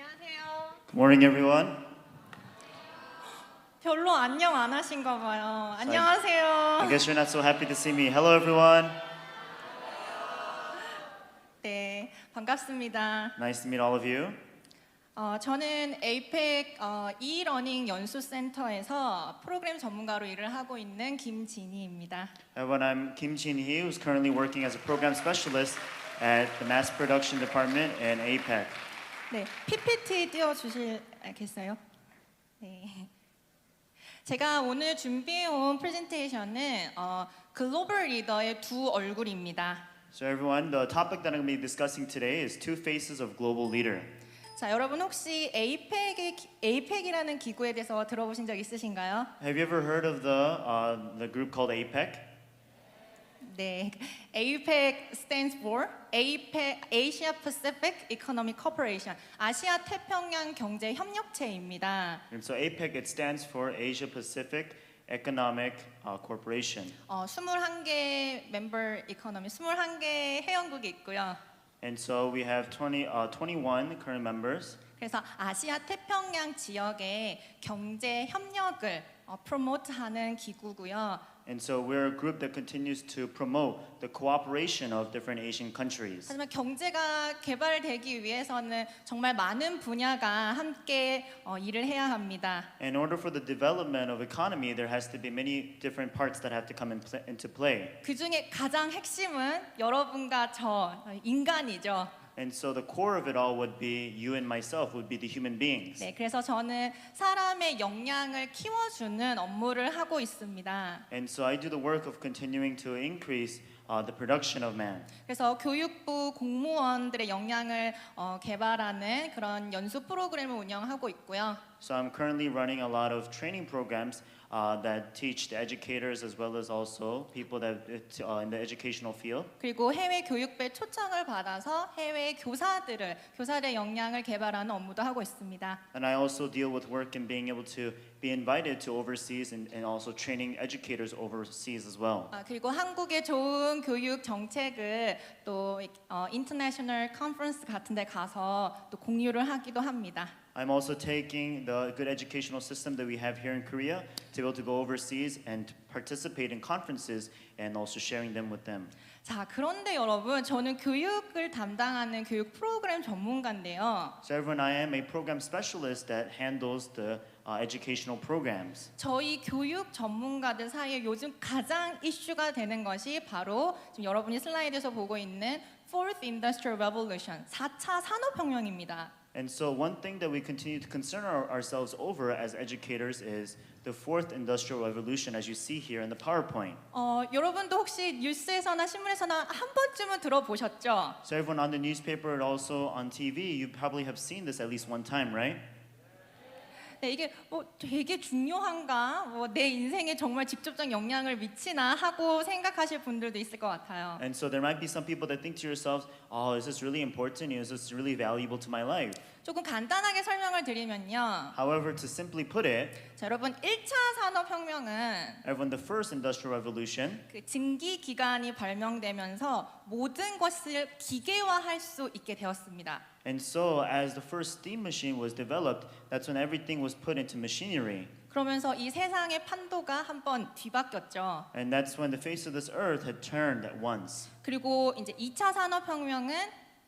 안녕하세요. Good morning, everyone. 별로 안녕 안 하신가 봐요. 안녕하세요. I guess you're not so happy to see me. Hello, everyone. 네, 반갑습니다. Nice to meet all of you. 저는 에이펙 e-러닝 연수센터에서 프로그램 전문가로 일을 하고 있는 김진희입니다. Everyone, I'm Kim Jin-hee, who's currently working as a program specialist at the Mass Production Department in APEC. 네, PPT 띄워주시겠어요? 네. 제가 오늘 준비해온 프레젠테이션은 글로벌 리더의 두 얼굴입니다. So, everyone, the topic that I'm going to be discussing today is two faces of global leader. 자, 여러분 혹시 에이펙이라는 기구에 대해서 들어보신 적 있으신가요? Have you ever heard of the group called APEC? 네, APEC stands for Asia Pacific Economic Cooperation, 아시아 태평양 경제 협력체입니다. And so APEC, it stands for Asia Pacific Economic Corporation. 21개 멤버 이코노미, 21개 회원국이 있고요. And so we have 21 current members. 그래서 아시아 태평양 지역의 경제 협력을 프로모트하는 기구고요. And so we're a group that continues to promote the cooperation of different Asian countries. 하지만 경제가 개발되기 위해서는 정말 많은 분야가 함께 일을 해야 합니다. In order for the development of economy, there has to be many different parts that have to come into play. 그 중에 가장 핵심은 여러분과 저 인간이죠. And so the core of it all would be you and myself, would be the human beings. 네, 그래서 저는 사람의 역량을 키워주는 업무를 하고 있습니다. And so I do the work of continuing to increase the production of man. 그래서 교육부 공무원들의 역량을 개발하는 그런 연수 프로그램을 운영하고 있고요. So I'm currently running a lot of training programs that teach the educators as well as also people that in the educational field. 그리고 해외 교육부의 초청을 받아서 해외 교사들의 역량을 개발하는 업무도 하고 있습니다. And I also deal with work in being able to be invited to overseas and also training educators overseas as well. 그리고 한국의 좋은 교육 정책을 또 인터내셔널 컨퍼런스 같은 데 가서 또 공유를 하기도 합니다. I'm also taking the good educational system that we have here in Korea to be able to go overseas and participate in conferences and also sharing them with them. 자, 그런데 여러분, 저는 교육을 담당하는 교육 프로그램 전문가인데요. So everyone, I am a program specialist that handles the educational programs. 저희 교육 전문가들 사이에 요즘 가장 이슈가 되는 것이 바로 지금 여러분이 슬라이드에서 보고 있는 Fourth Industrial Revolution, 4차 산업혁명입니다. And so one thing that we continue to concern ourselves over as educators is the fourth industrial revolution, as you see here in the PowerPoint. 여러분도 혹시 뉴스에서나 신문에서나 한 번쯤은 들어보셨죠? So everyone on the newspaper and also on TV, you probably have seen this at least one time, right? 네, 이게 되게 중요한가? 내 인생에 정말 직접적 영향을 미치나 하고 생각하실 분들도 있을 것 같아요. And so there might be some people that think to yourselves, oh, is this really important? Is this really valuable to my life? 조금 간단하게 설명을 드리면요. However, to simply put it, 자, 여러분 1차 산업혁명은 everyone, the first industrial revolution, 그 증기 기관이 발명되면서 모든 것을 기계화할 수 있게 되었습니다. and so as the first steam machine was developed, that's when everything was put into machinery. 그러면서 이 세상의 판도가 한번 뒤바뀌었죠. And that's when the face of this earth had turned at once. 그리고 이제 2차 산업혁명은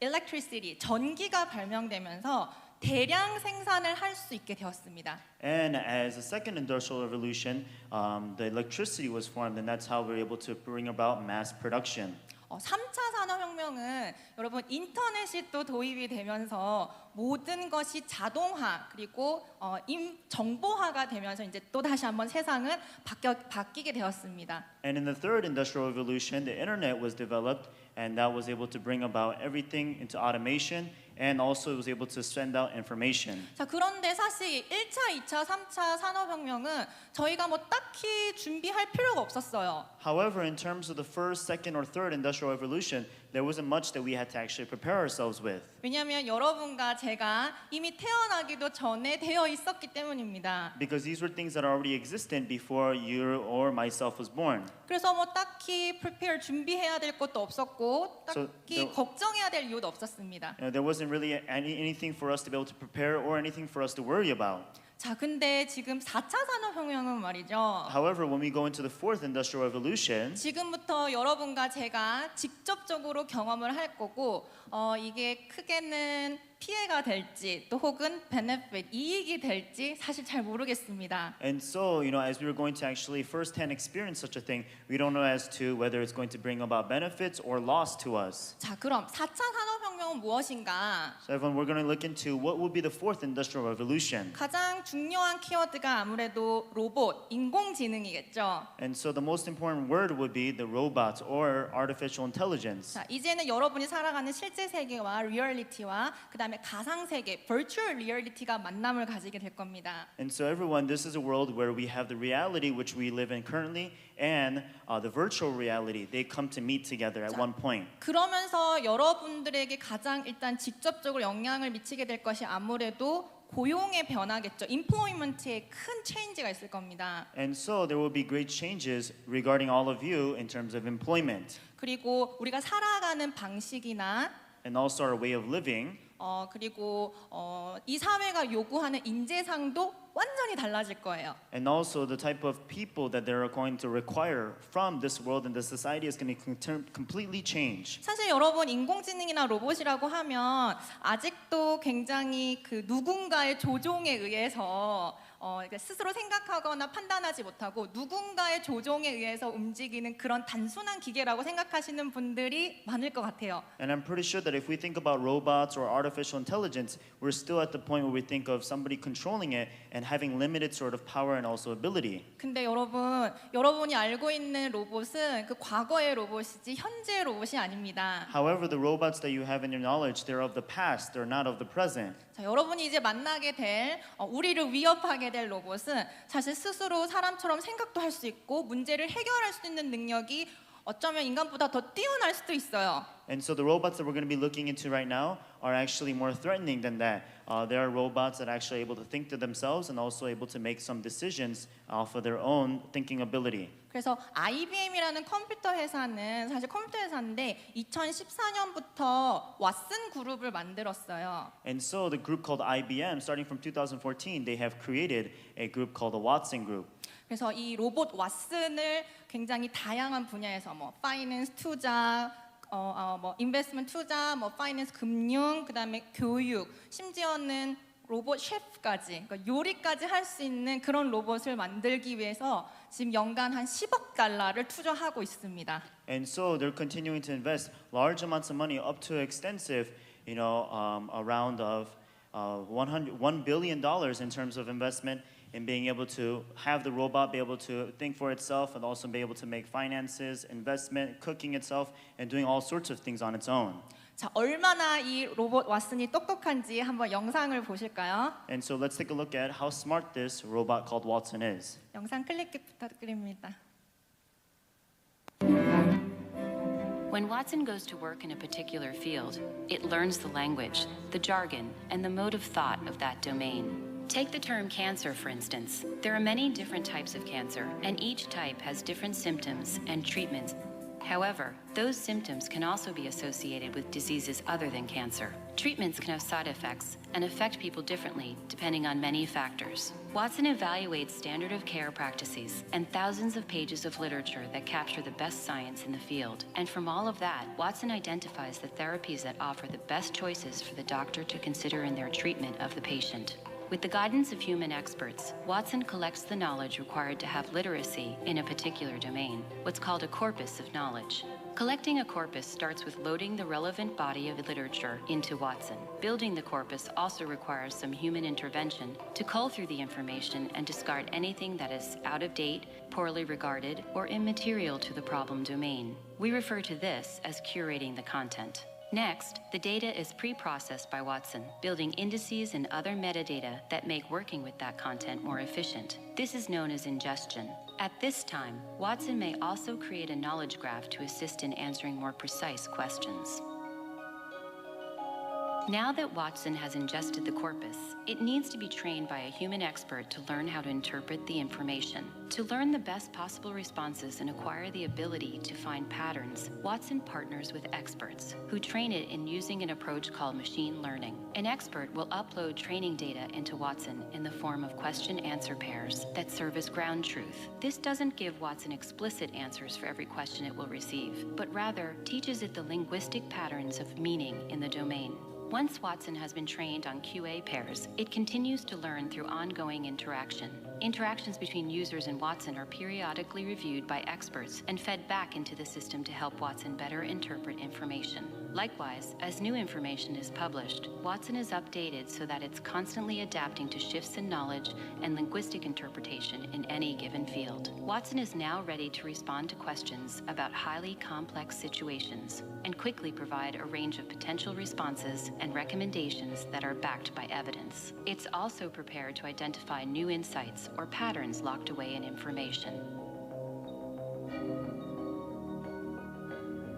electricity, 전기가 발명되면서 대량 생산을 할 수 있게 되었습니다. And as the second industrial revolution, the electricity was formed, and that's how we were able to bring about mass production. 3차 산업혁명은 여러분 인터넷이 또 도입이 되면서 모든 것이 자동화 그리고 정보화가 되면서 이제 또 다시 한번 세상은 바뀌게 되었습니다. And in the third industrial revolution, the internet was developed, and that was able to bring about everything into automation, and also it was able to send out information. 자, 그런데 사실 1차, 2차, 3차 산업혁명은 저희가 딱히 준비할 필요가 없었어요. However, in terms of the first, second, or third industrial revolution, there wasn't much that we had to actually prepare ourselves with. 왜냐하면 여러분과 제가 이미 태어나기도 전에 되어 있었기 때문입니다. Because these were things that already existed before you or myself was born. 그래서 뭐 딱히 prepare 준비해야 될 것도 없었고 So 딱히 the- 걱정해야 될 이유도 없었습니다. There wasn't really anything for us to be able to prepare or anything for us to worry about. 자, 근데 지금 4차 산업혁명은 말이죠. However, when we go into the fourth industrial revolution, 지금부터 여러분과 제가 직접적으로 경험을 할 거고 이게 크게는 피해가 될지 또 혹은 benefit, 이익이 될지 사실 잘 모르겠습니다. and so, as we were going to actually firsthand experience such a thing, we don't know as to whether it's going to bring about benefits or loss to us. 자, 그럼 4차 산업혁명은 무엇인가? So, everyone, we're going to look into what will be the fourth industrial revolution. 가장 중요한 키워드가 아무래도 로봇, 인공지능이겠죠. And so, the most important word would be the robots or artificial intelligence. 자, 이제는 여러분이 살아가는 실제 세계와 리얼리티와 그다음에 가상 세계, virtual reality가 만남을 가지게 될 겁니다. And so, everyone, this is a world where we have the reality which we live in currently and the virtual reality. They come to meet together at one point. 그러면서 여러분들에게 가장 일단 직접적으로 영향을 미치게 될 것이 아무래도 고용의 변화겠죠. employment에 큰 체인지가 있을 겁니다. And so, there will be great changes regarding all of you in terms of employment 그리고 우리가 살아가는 방식이나 and also our way of living. 그리고 이 사회가 요구하는 인재상도 완전히 달라질 거예요. And also the type of people that they're going to require from this world and the society is going to completely change. 사실 여러분 인공지능이나 로봇이라고 하면 아직도 굉장히 그 누군가의 조종에 의해서 스스로 생각하거나 판단하지 못하고 누군가의 조종에 의해서 움직이는 그런 단순한 기계라고 생각하시는 분들이 많을 것 같아요. And I'm pretty sure that if we think about robots or artificial intelligence, we're still at the point where we think of somebody controlling it and having limited sort of power and also ability. 근데 여러분이 알고 있는 로봇은 그 과거의 로봇이지 현재의 로봇이 아닙니다. However, the robots that you have in your knowledge, they're of the past, they're not of the present. 자, 여러분이 이제 만나게 될 우리를 위협하게 될 로봇은 사실 스스로 사람처럼 생각도 할 수 있고 문제를 해결할 수 있는 능력이 어쩌면 인간보다 더 뛰어날 수도 있어요. And so the robots that we're going to be looking into right now are actually more threatening than that. There are robots that are actually able to think to themselves and also able to make some decisions for their own thinking ability. 그래서 IBM이라는 컴퓨터 회사는 사실 컴퓨터 회사인데 2014년부터 왓슨 그룹을 만들었어요. And so the group called IBM, starting from 2014, they have created a group called the Watson Group. 그래서 이 로봇 왓슨을 굉장히 다양한 분야에서 뭐 파이낸스 투자, 뭐 인베스트먼트 투자, 뭐 파이낸스 금융, 그다음에 교육, 심지어는 로봇 셰프까지, 그러니까 요리까지 할 수 있는 그런 로봇을 만들기 위해서 지금 연간 한 10억 달러를 투자하고 있습니다. And so they're continuing to invest large amounts of money, up to extensive, around of $1 billion in terms of investment in being able to have the robot be able to think for itself and also be able to make finances, investment, cooking itself, and doing all sorts of things on its own. 자, 얼마나 이 로봇 왓슨이 똑똑한지 한번 영상을 보실까요? And so let's take a look at how smart this robot called Watson is. 영상 클릭 부탁드립니다. When Watson goes to work in a particular field, it learns the language, the jargon, and the mode of thought of that domain. Take the term cancer, for instance. There are many different types of cancer, and each type has different symptoms and treatments. However, those symptoms can also be associated with diseases other than cancer. Treatments can have side effects and affect people differently depending on many factors. Watson evaluates standard of care practices and thousands of pages of literature that capture the best science in the field. And from all of that, Watson identifies the therapies that offer the best choices for the doctor to consider in their treatment of the patient. With the guidance of human experts, Watson collects the knowledge required to have literacy in a particular domain, what's called a corpus of knowledge. Collecting a corpus starts with loading the relevant body of literature into Watson. Building the corpus also requires some human intervention to cull through the information and discard anything that is out of date, poorly regarded, or immaterial to the problem domain. We refer to this as curating the content. Next, the data is pre-processed by Watson, building indices and other metadata that make working with that content more efficient. This is known as ingestion. At this time, Watson may also create a knowledge graph to assist in answering more precise questions. Now that Watson has ingested the corpus, it needs to be trained by a human expert to learn how to interpret the information. To learn the best possible responses and acquire the ability to find patterns, Watson partners with experts who train it in using an approach called machine learning. An expert will upload training data into Watson in the form of question-answer pairs that serve as ground truth. This doesn't give Watson explicit answers for every question it will receive, but rather teaches it the linguistic patterns of meaning in the domain. Once Watson has been trained on QA pairs, it continues to learn through ongoing interaction. Interactions between users and Watson are periodically reviewed by experts and fed back into the system to help Watson better interpret information. Likewise, as new information is published, Watson is updated so that it's constantly adapting to shifts in knowledge and linguistic interpretation in any given field. Watson is now ready to respond to questions about highly complex situations and quickly provide a range of potential responses and recommendations that are backed by evidence. It's also prepared to identify new insights or patterns locked away in information.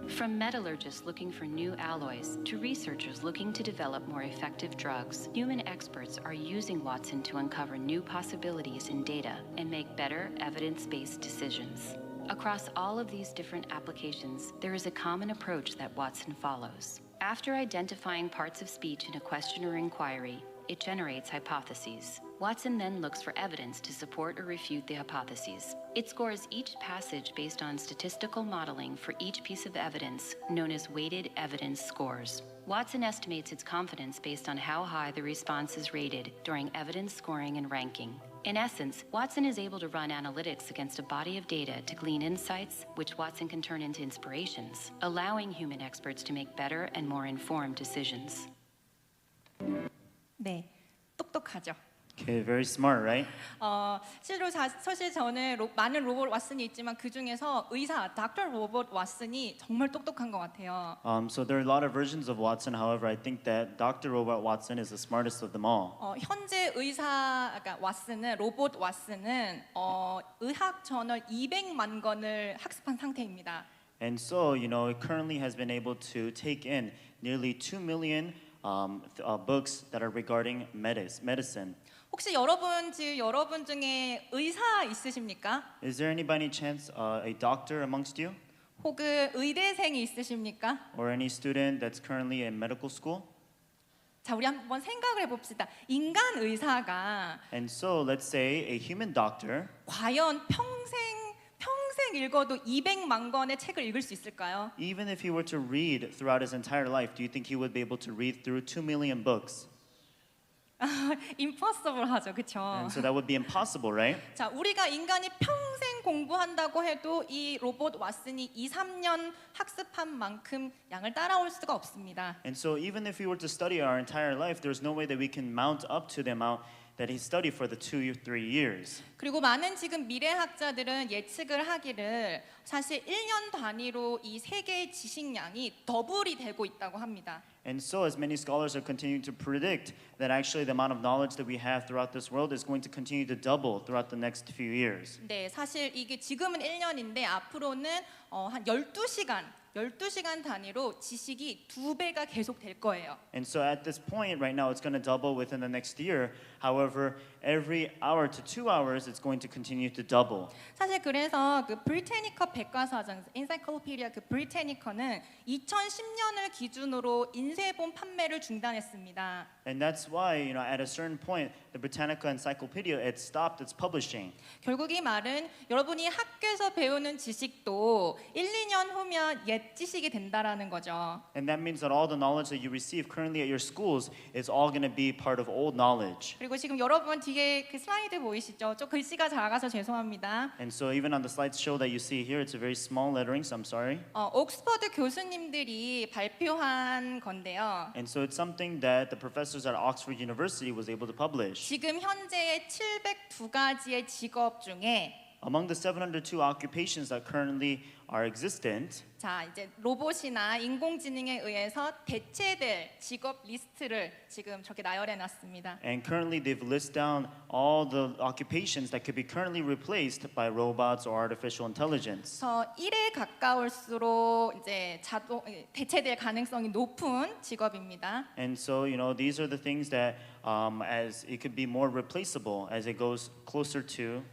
From metallurgists looking for new alloys to researchers looking to develop more effective drugs, human experts are using Watson to uncover new possibilities in data and make better evidence-based decisions. Across all of these different applications, there is a common approach that Watson follows. After identifying parts of speech in a question or inquiry, it generates hypotheses. Watson then looks for evidence to support or refute the hypotheses. It scores each passage based on statistical modeling for each piece of evidence, known as weighted evidence scores. Watson estimates its confidence based on how high the response is rated during evidence scoring and ranking. In essence, Watson is able to run analytics against a body of data to glean insights, which Watson can turn into inspirations, allowing human experts to make better and more informed decisions. 네, 똑똑하죠. Okay, very smart, right? 사실 저는 많은 로봇 왓슨이 있지만 그 중에서 의사, 닥터 로봇 왓슨이 정말 똑똑한 것 같아요. So there are a lot of versions of Watson. However, I think that Dr. Robot Watson is the smartest of them all. 현재 그러니까 왓슨은 로봇 왓슨은 의학 저널 200만 권을 학습한 상태입니다. And so, it currently has been able to take in nearly 2 million books that are regarding medicine. 혹시 여러분 중에 의사 있으십니까? Is there anybody chance a doctor amongst you? 혹은 의대생이 있으십니까? Or any student that's currently in medical school? 자, 우리 한번 생각을 해봅시다. 인간 의사가 And so, let's say a human doctor, 과연 평생 읽어도 200만 권의 책을 읽을 수 있을까요? even if he were to read throughout his entire life, do you think he would be able to read through 2 million books? impossible 하죠, 그렇죠? And so that would be impossible, right? 자, 우리가 인간이 평생 공부한다고 해도 이 로봇 왓슨이 2-3년 학습한 만큼 양을 따라올 수가 없습니다. And so even if we were to study our entire life, there's no way that we can mount up to the amount that he studied for the 2-3 years. 그리고 많은 지금 미래학자들은 예측을 하기를 사실 1년 단위로 이 세계의 지식량이 더블이 되고 있다고 합니다. And so as many scholars are continuing to predict that actually the amount of knowledge that we have throughout this world is going to continue to double throughout the next few years. 네, 사실 이게 지금은 1년인데 앞으로는 한 12시간 단위로 지식이 2배가 계속 될 거예요. And so at this point right now it's going to double within the next year. However, every hour to 2 hours it's going to continue to double. 사실 그래서 그 브리테니커 백과사전 엔사이클로피디아 그 브리테니커는 2010년을 기준으로 인쇄본 판매를 중단했습니다. And that's why, at a certain point the Britannica Encyclopedia it stopped its publishing. 결국 이 말은 여러분이 학교에서 배우는 지식도 1-2년 후면 옛 지식이 된다라는 거죠. And that means that all the knowledge that you receive currently at your schools is all going to be part of old knowledge. 그리고 지금 여러분 뒤에 그 슬라이드 보이시죠? 좀 글씨가 작아서 죄송합니다. And so even on the slideshow that you see here, it's a very small lettering, so I'm sorry. 옥스퍼드 교수님들이 발표한 건데요. And so it's something that the professors at Oxford University was able to publish. 지금 현재의 702가지의 직업 중에 Among the 702 occupations that currently are existent. 자, 이제 로봇이나 인공지능에 의해서 대체될 직업 리스트를 지금 저렇게 나열해 놨습니다. And currently, they've listed down all the occupations that could be currently replaced by robots or artificial intelligence. 그래서 1에 가까울수록 이제 대체될 가능성이 높은 직업입니다. And so, these are the things that, as it could be more replaceable as it goes closer to.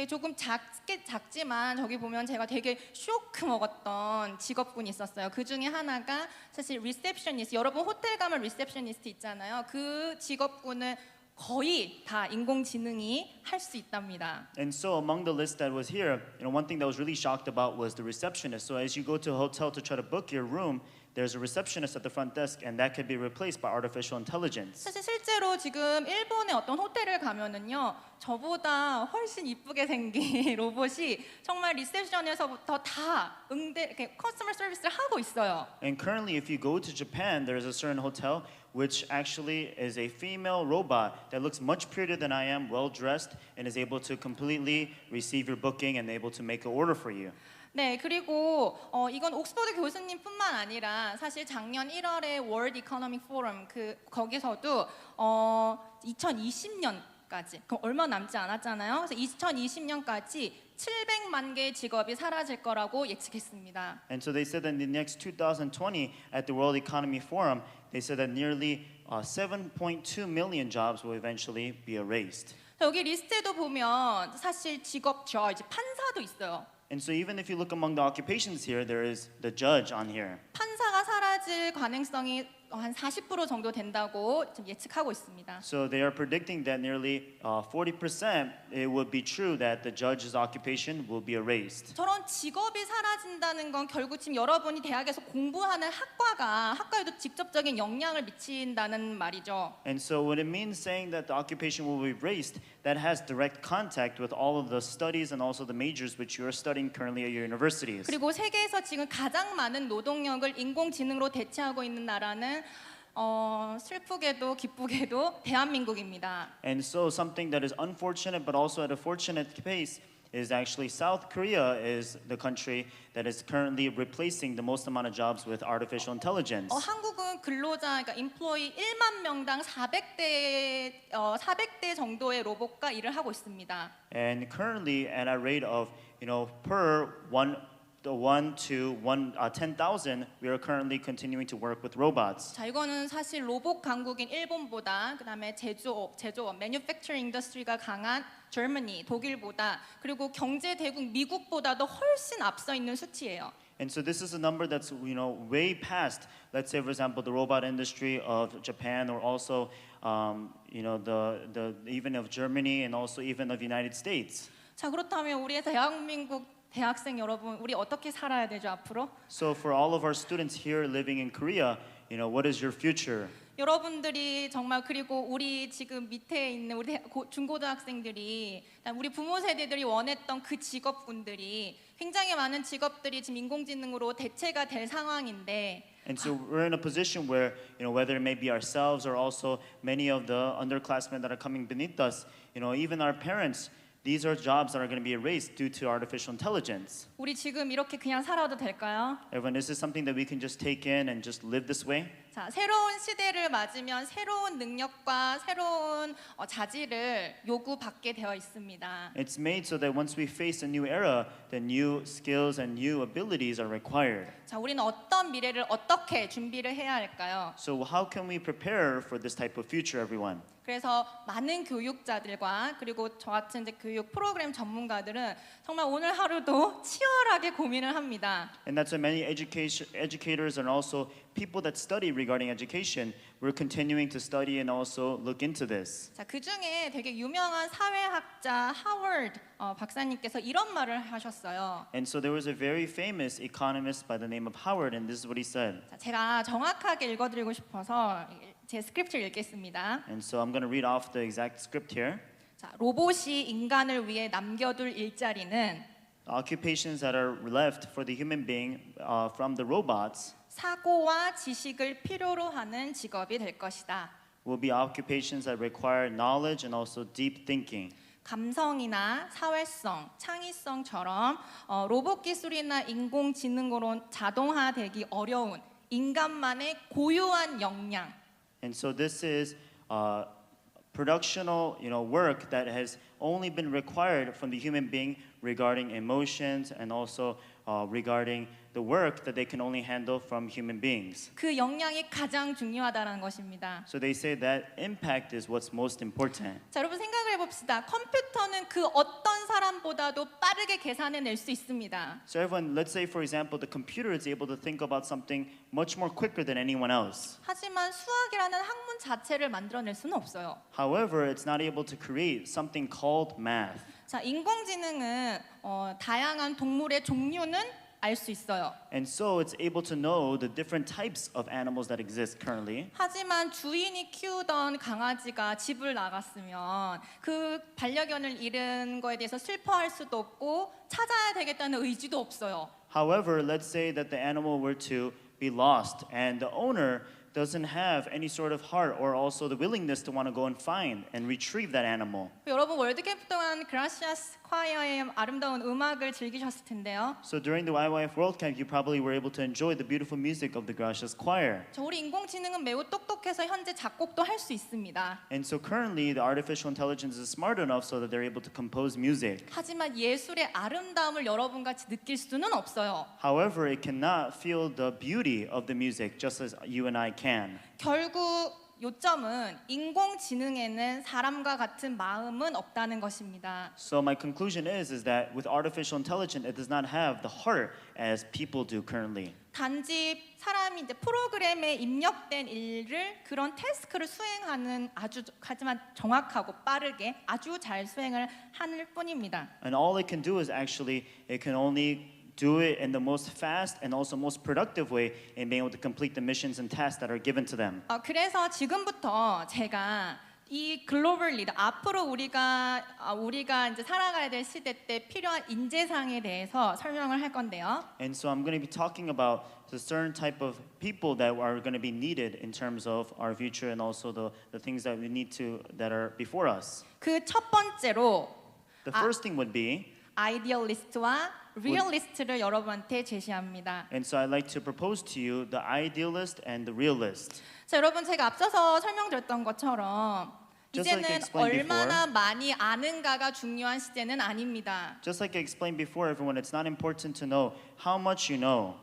조금 작지만 저기 보면 제가 되게 쇼크 먹었던 직업군이 있었어요. 그 중에 하나가 사실 리셉셔니스트. 여러분 호텔 가면 리셉셔니스트 있잖아요. 그 직업군은 거의 다 인공지능이 할 수 있답니다. And so, among the list that was here, one thing that was really shocked about was the receptionist. So, as you go to a hotel to try to book your room, there's a receptionist at the front desk, and that could be replaced by artificial intelligence. 사실 실제로 지금 일본의 어떤 호텔을 가면은요, 저보다 훨씬 이쁘게 생긴 로봇이 정말 리셉션에서부터 다 이렇게 커스터머 서비스를 하고 있어요. And currently, if you go to Japan, there's a certain hotel which actually is a female robot that looks much prettier than I am, well dressed, and is able to completely receive your booking and able to make an order for you. 네, 그리고 이건 옥스퍼드 교수님뿐만 아니라 사실 작년 1월에 월드 이코노믹 포럼 거기서도 2020년까지 그럼 얼마 남지 않았잖아요. 그래서 2020년까지 700만 개의 직업이 사라질 거라고 예측했습니다. And so they said that in the next 2020 at the World Economy Forum, they said that nearly 7.2 million jobs will eventually be erased. 여기 리스트에도 보면 사실 직업 저지 판사도 있어요. And so even if you look among the occupations here, there is the judge on here. 판사가 사라질 가능성이 한 40% 정도 된다고 지금 예측하고 있습니다. So they are predicting that nearly 40% it would be true that the judge's occupation will be erased. 저런 직업이 사라진다는 건 결국 지금 여러분이 대학에서 공부하는 학과에도 직접적인 영향을 미친다는 말이죠. And so what it means saying that the occupation will be erased, that has direct contact with all of the studies and also the majors which you are studying currently at your universities. 그리고 세계에서 지금 가장 많은 노동력을 인공지능으로 대체하고 있는 나라는 슬프게도 기쁘게도 대한민국입니다. And so something that is unfortunate but also at a fortunate pace is actually South Korea is the country that is currently replacing the most amount of jobs with artificial intelligence. 한국은 근로자 그러니까 인플로이 1만 명당 400대 정도의 로봇과 일을 하고 있습니다. And currently at a rate of per 1 to 10,000, we are currently continuing to work with robots. 자, 이거는 사실 로봇 강국인 일본보다 그다음에 제조업, manufacturing industry가 강한 Germany, 독일보다 그리고 경제 대국 미국보다도 훨씬 앞서 있는 수치예요. And so this is a number that's way past, let's say for example, the robot industry of Japan or also the even of Germany and also even of United States. 자, 그렇다면 우리의 대한민국 대학생 여러분, 우리 어떻게 살아야 되죠 앞으로? So for all of our students here living in Korea, what is your future? 여러분들이 정말 그리고 우리 지금 밑에 있는 우리 중고등학생들이 우리 부모 세대들이 원했던 그 직업군들이 굉장히 많은 직업들이 지금 인공지능으로 대체가 될 상황인데 And so we're in a position where, whether it may be ourselves or also many of the underclassmen that are coming beneath us, even our parents, these are jobs that are going to be erased due to artificial intelligence. 우리 지금 이렇게 그냥 살아도 될까요? Everyone, is this something that we can just take in and just live this way? 자, 새로운 시대를 맞으면 새로운 능력과 새로운 자질을 요구받게 되어 있습니다. It's made so that once we face a new era, then new skills and new abilities are required. 자, 우리는 어떤 미래를 어떻게 준비를 해야 할까요? So how can we prepare for this type of future, everyone? 그래서 많은 교육자들과 그리고 저 같은 이제 교육 프로그램 전문가들은 정말 오늘 하루도 치열하게 고민을 합니다. And that's why many educators and also people that study regarding education, we're continuing to study and also look into this. 자, 그 중에 되게 유명한 사회학자 하워드 박사님께서 이런 말을 하셨어요. And so there was a very famous economist by the name of Howard, and this is what he said. 자, 제가 정확하게 읽어드리고 싶어서 제 스크립트를 읽겠습니다. And so I'm going to read off the exact script here. 자, 로봇이 인간을 위해 남겨둘 일자리는 Occupations that are left for the human being from the robots 사고와 지식을 필요로 하는 직업이 될 것이다. will be occupations that require knowledge and also deep thinking. 감성이나 사회성, 창의성처럼 로봇 기술이나 인공지능으로 자동화되기 어려운 인간만의 고유한 역량. And so this is productional, work that has only been required from the human being regarding emotions and also regarding the work that they can only handle from human beings. 그 역량이 가장 중요하다는 것입니다. So they say that impact is what's most important. 자, 여러분 생각을 해봅시다. 컴퓨터는 그 어떤 사람보다도 빠르게 계산해낼 수 있습니다. So everyone, let's say for example, the computer is able to think about something much more quicker than anyone else. 하지만 수학이라는 학문 자체를 만들어낼 수는 없어요. However, it's not able to create something called math. 자, 인공지능은 다양한 동물의 종류는 알 수 있어요. And so it's able to know the different types of animals that exist currently. 하지만 주인이 키우던 강아지가 집을 나갔으면 그 반려견을 잃은 거에 대해서 슬퍼할 수도 없고 찾아야 되겠다는 의지도 없어요. However, let's say that the animal were to be lost and the owner doesn't have any sort of heart or also the willingness to want to go and find and retrieve that animal. 여러분 월드캠프 동안 그라시아스 콰이어의 아름다운 음악을 즐기셨을 텐데요. So during the YYF World Camp, you probably were able to enjoy the beautiful music of the Gracias Choir. 저 우리 인공지능은 매우 똑똑해서 현재 작곡도 할 수 있습니다. And so currently, the artificial intelligence is smart enough so that they're able to compose music. 하지만 예술의 아름다움을 여러분 같이 느낄 수는 없어요. However, it cannot feel the beauty of the music just as you and I can. 결국 요점은 인공지능에는 사람과 같은 마음은 없다는 것입니다. So my conclusion is that with artificial intelligence, it does not have the heart as people do currently. 단지 사람이 이제 프로그램에 입력된 일을 그런 태스크를 수행하는 아주 하지만 정확하고 빠르게 아주 잘 수행을 하는 뿐입니다. And all it can do is actually, it can only do it in the most fast and also most productive way in being able to complete the missions and tasks that are given to them. 그래서 지금부터 제가 이 글로벌 리더 앞으로 우리가 이제 살아가야 될 시대 때 필요한 인재상에 대해서 설명을 할 건데요. And so I'm going to be talking about the certain type of people that are going to be needed in terms of our future and also the things that we need to that are before us. 그 첫 번째로 The first thing would be, 아이디얼리스트와 리얼리스트를 여러분한테 제시합니다. and so I'd like to propose to you the idealist and the realist. 자, 여러분 제가 앞서서 설명드렸던 것처럼 Just like I 이제는 explained 얼마나 많이 아는가가 중요한 시대는 아닙니다. Just like I explained before, everyone, it's not important to know how much you know.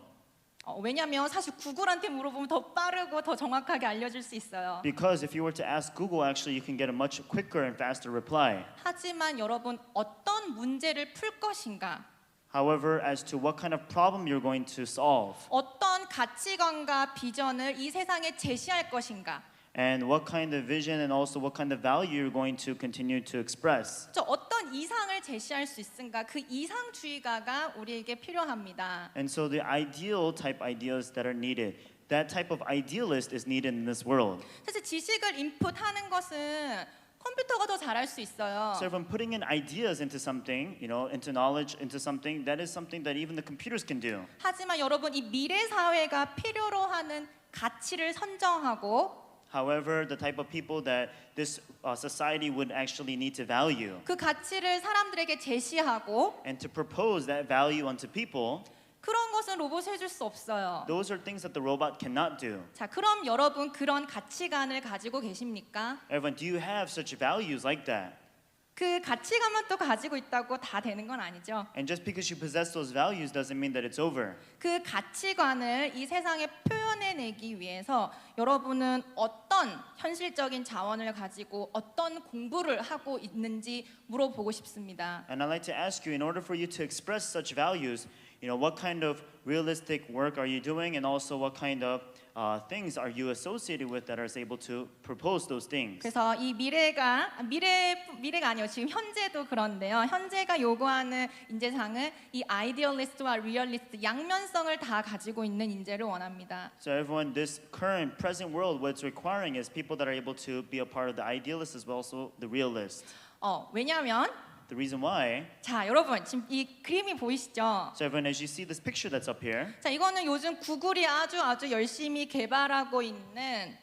왜냐하면 사실 구글한테 물어보면 더 빠르고 더 정확하게 알려줄 수 있어요. Because if you were to ask Google, actually, you can get a much quicker and faster reply. 하지만 여러분 어떤 문제를 풀 것인가, However, as to what kind of problem you're going to solve 어떤 가치관과 비전을 이 세상에 제시할 것인가, and what kind of vision and also what kind of value you're going to continue to express. 저 어떤 이상을 제시할 수 있은가, 그 이상주의가가 우리에게 필요합니다. And so the ideal type ideas that are needed, that type of idealist is needed in this world. 사실 지식을 인풋하는 것은 컴퓨터가 더 잘할 수 있어요. So if I'm putting in ideas into something, into knowledge, into something, that is something that even the computers can do. 하지만 여러분 이 미래 사회가 필요로 하는 가치를 선정하고 However, the type of people that this society would actually need to value 그 가치를 사람들에게 제시하고 and to propose that value unto people, 그런 것은 로봇이 해줄 수 없어요. those are things that the robot cannot do. 자, 그럼 여러분 그런 가치관을 가지고 계십니까? Everyone, do you have such values like that? 그 가치관만 또 가지고 있다고 다 되는 건 아니죠. And just because you possess those values doesn't mean that it's over. 그 가치관을 이 세상에 표현해내기 위해서 여러분은 어떤 현실적인 자원을 가지고 어떤 공부를 하고 있는지 물어보고 싶습니다. And I'd like to ask you, in order for you to express such values, what kind of realistic work are you doing, and also what kind of things are you associated with that are able to propose those things? 그래서 이 미래가 아니요, 지금 현재도 그런데요. 현재가 요구하는 인재상은 이 아이디얼리스트와 리얼리스트 양면성을 다 가지고 있는 인재를 원합니다. So everyone, this current present world, what it's requiring is people that are able to be a part of the idealist as well as also the realist. 왜냐하면 The reason why, 자, 여러분 지금 이 그림이 보이시죠? so everyone, as you see this picture that's up here, 자, 이거는 요즘 구글이 아주 열심히 개발하고 있는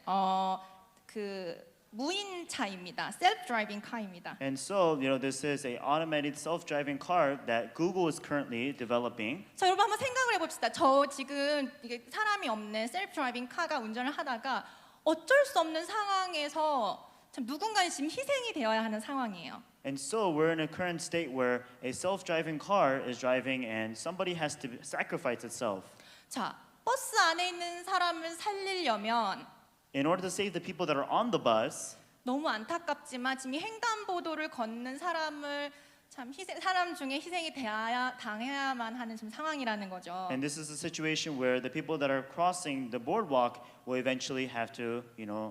그 무인차입니다. self-driving car입니다. And so, this is a automated self-driving car that Google is currently developing. 자, 여러분 한번 생각을 해봅시다. 저 지금 이게 사람이 없는 셀프-드라이빙 카가 운전을 하다가 어쩔 수 없는 상황에서 참 누군가는 지금 희생이 되어야 하는 상황이에요. And so we're in a current state where a self-driving car is driving and somebody has to sacrifice itself. 자, 버스 안에 있는 사람을 살리려면 In order to save the people that are on the bus, 너무 안타깝지만 지금 이 횡단보도를 걷는 사람을 참 사람 중에 희생이 당해야만 하는 지금 상황이라는 거죠. and this is a situation where the people that are crossing the boardwalk will eventually have to,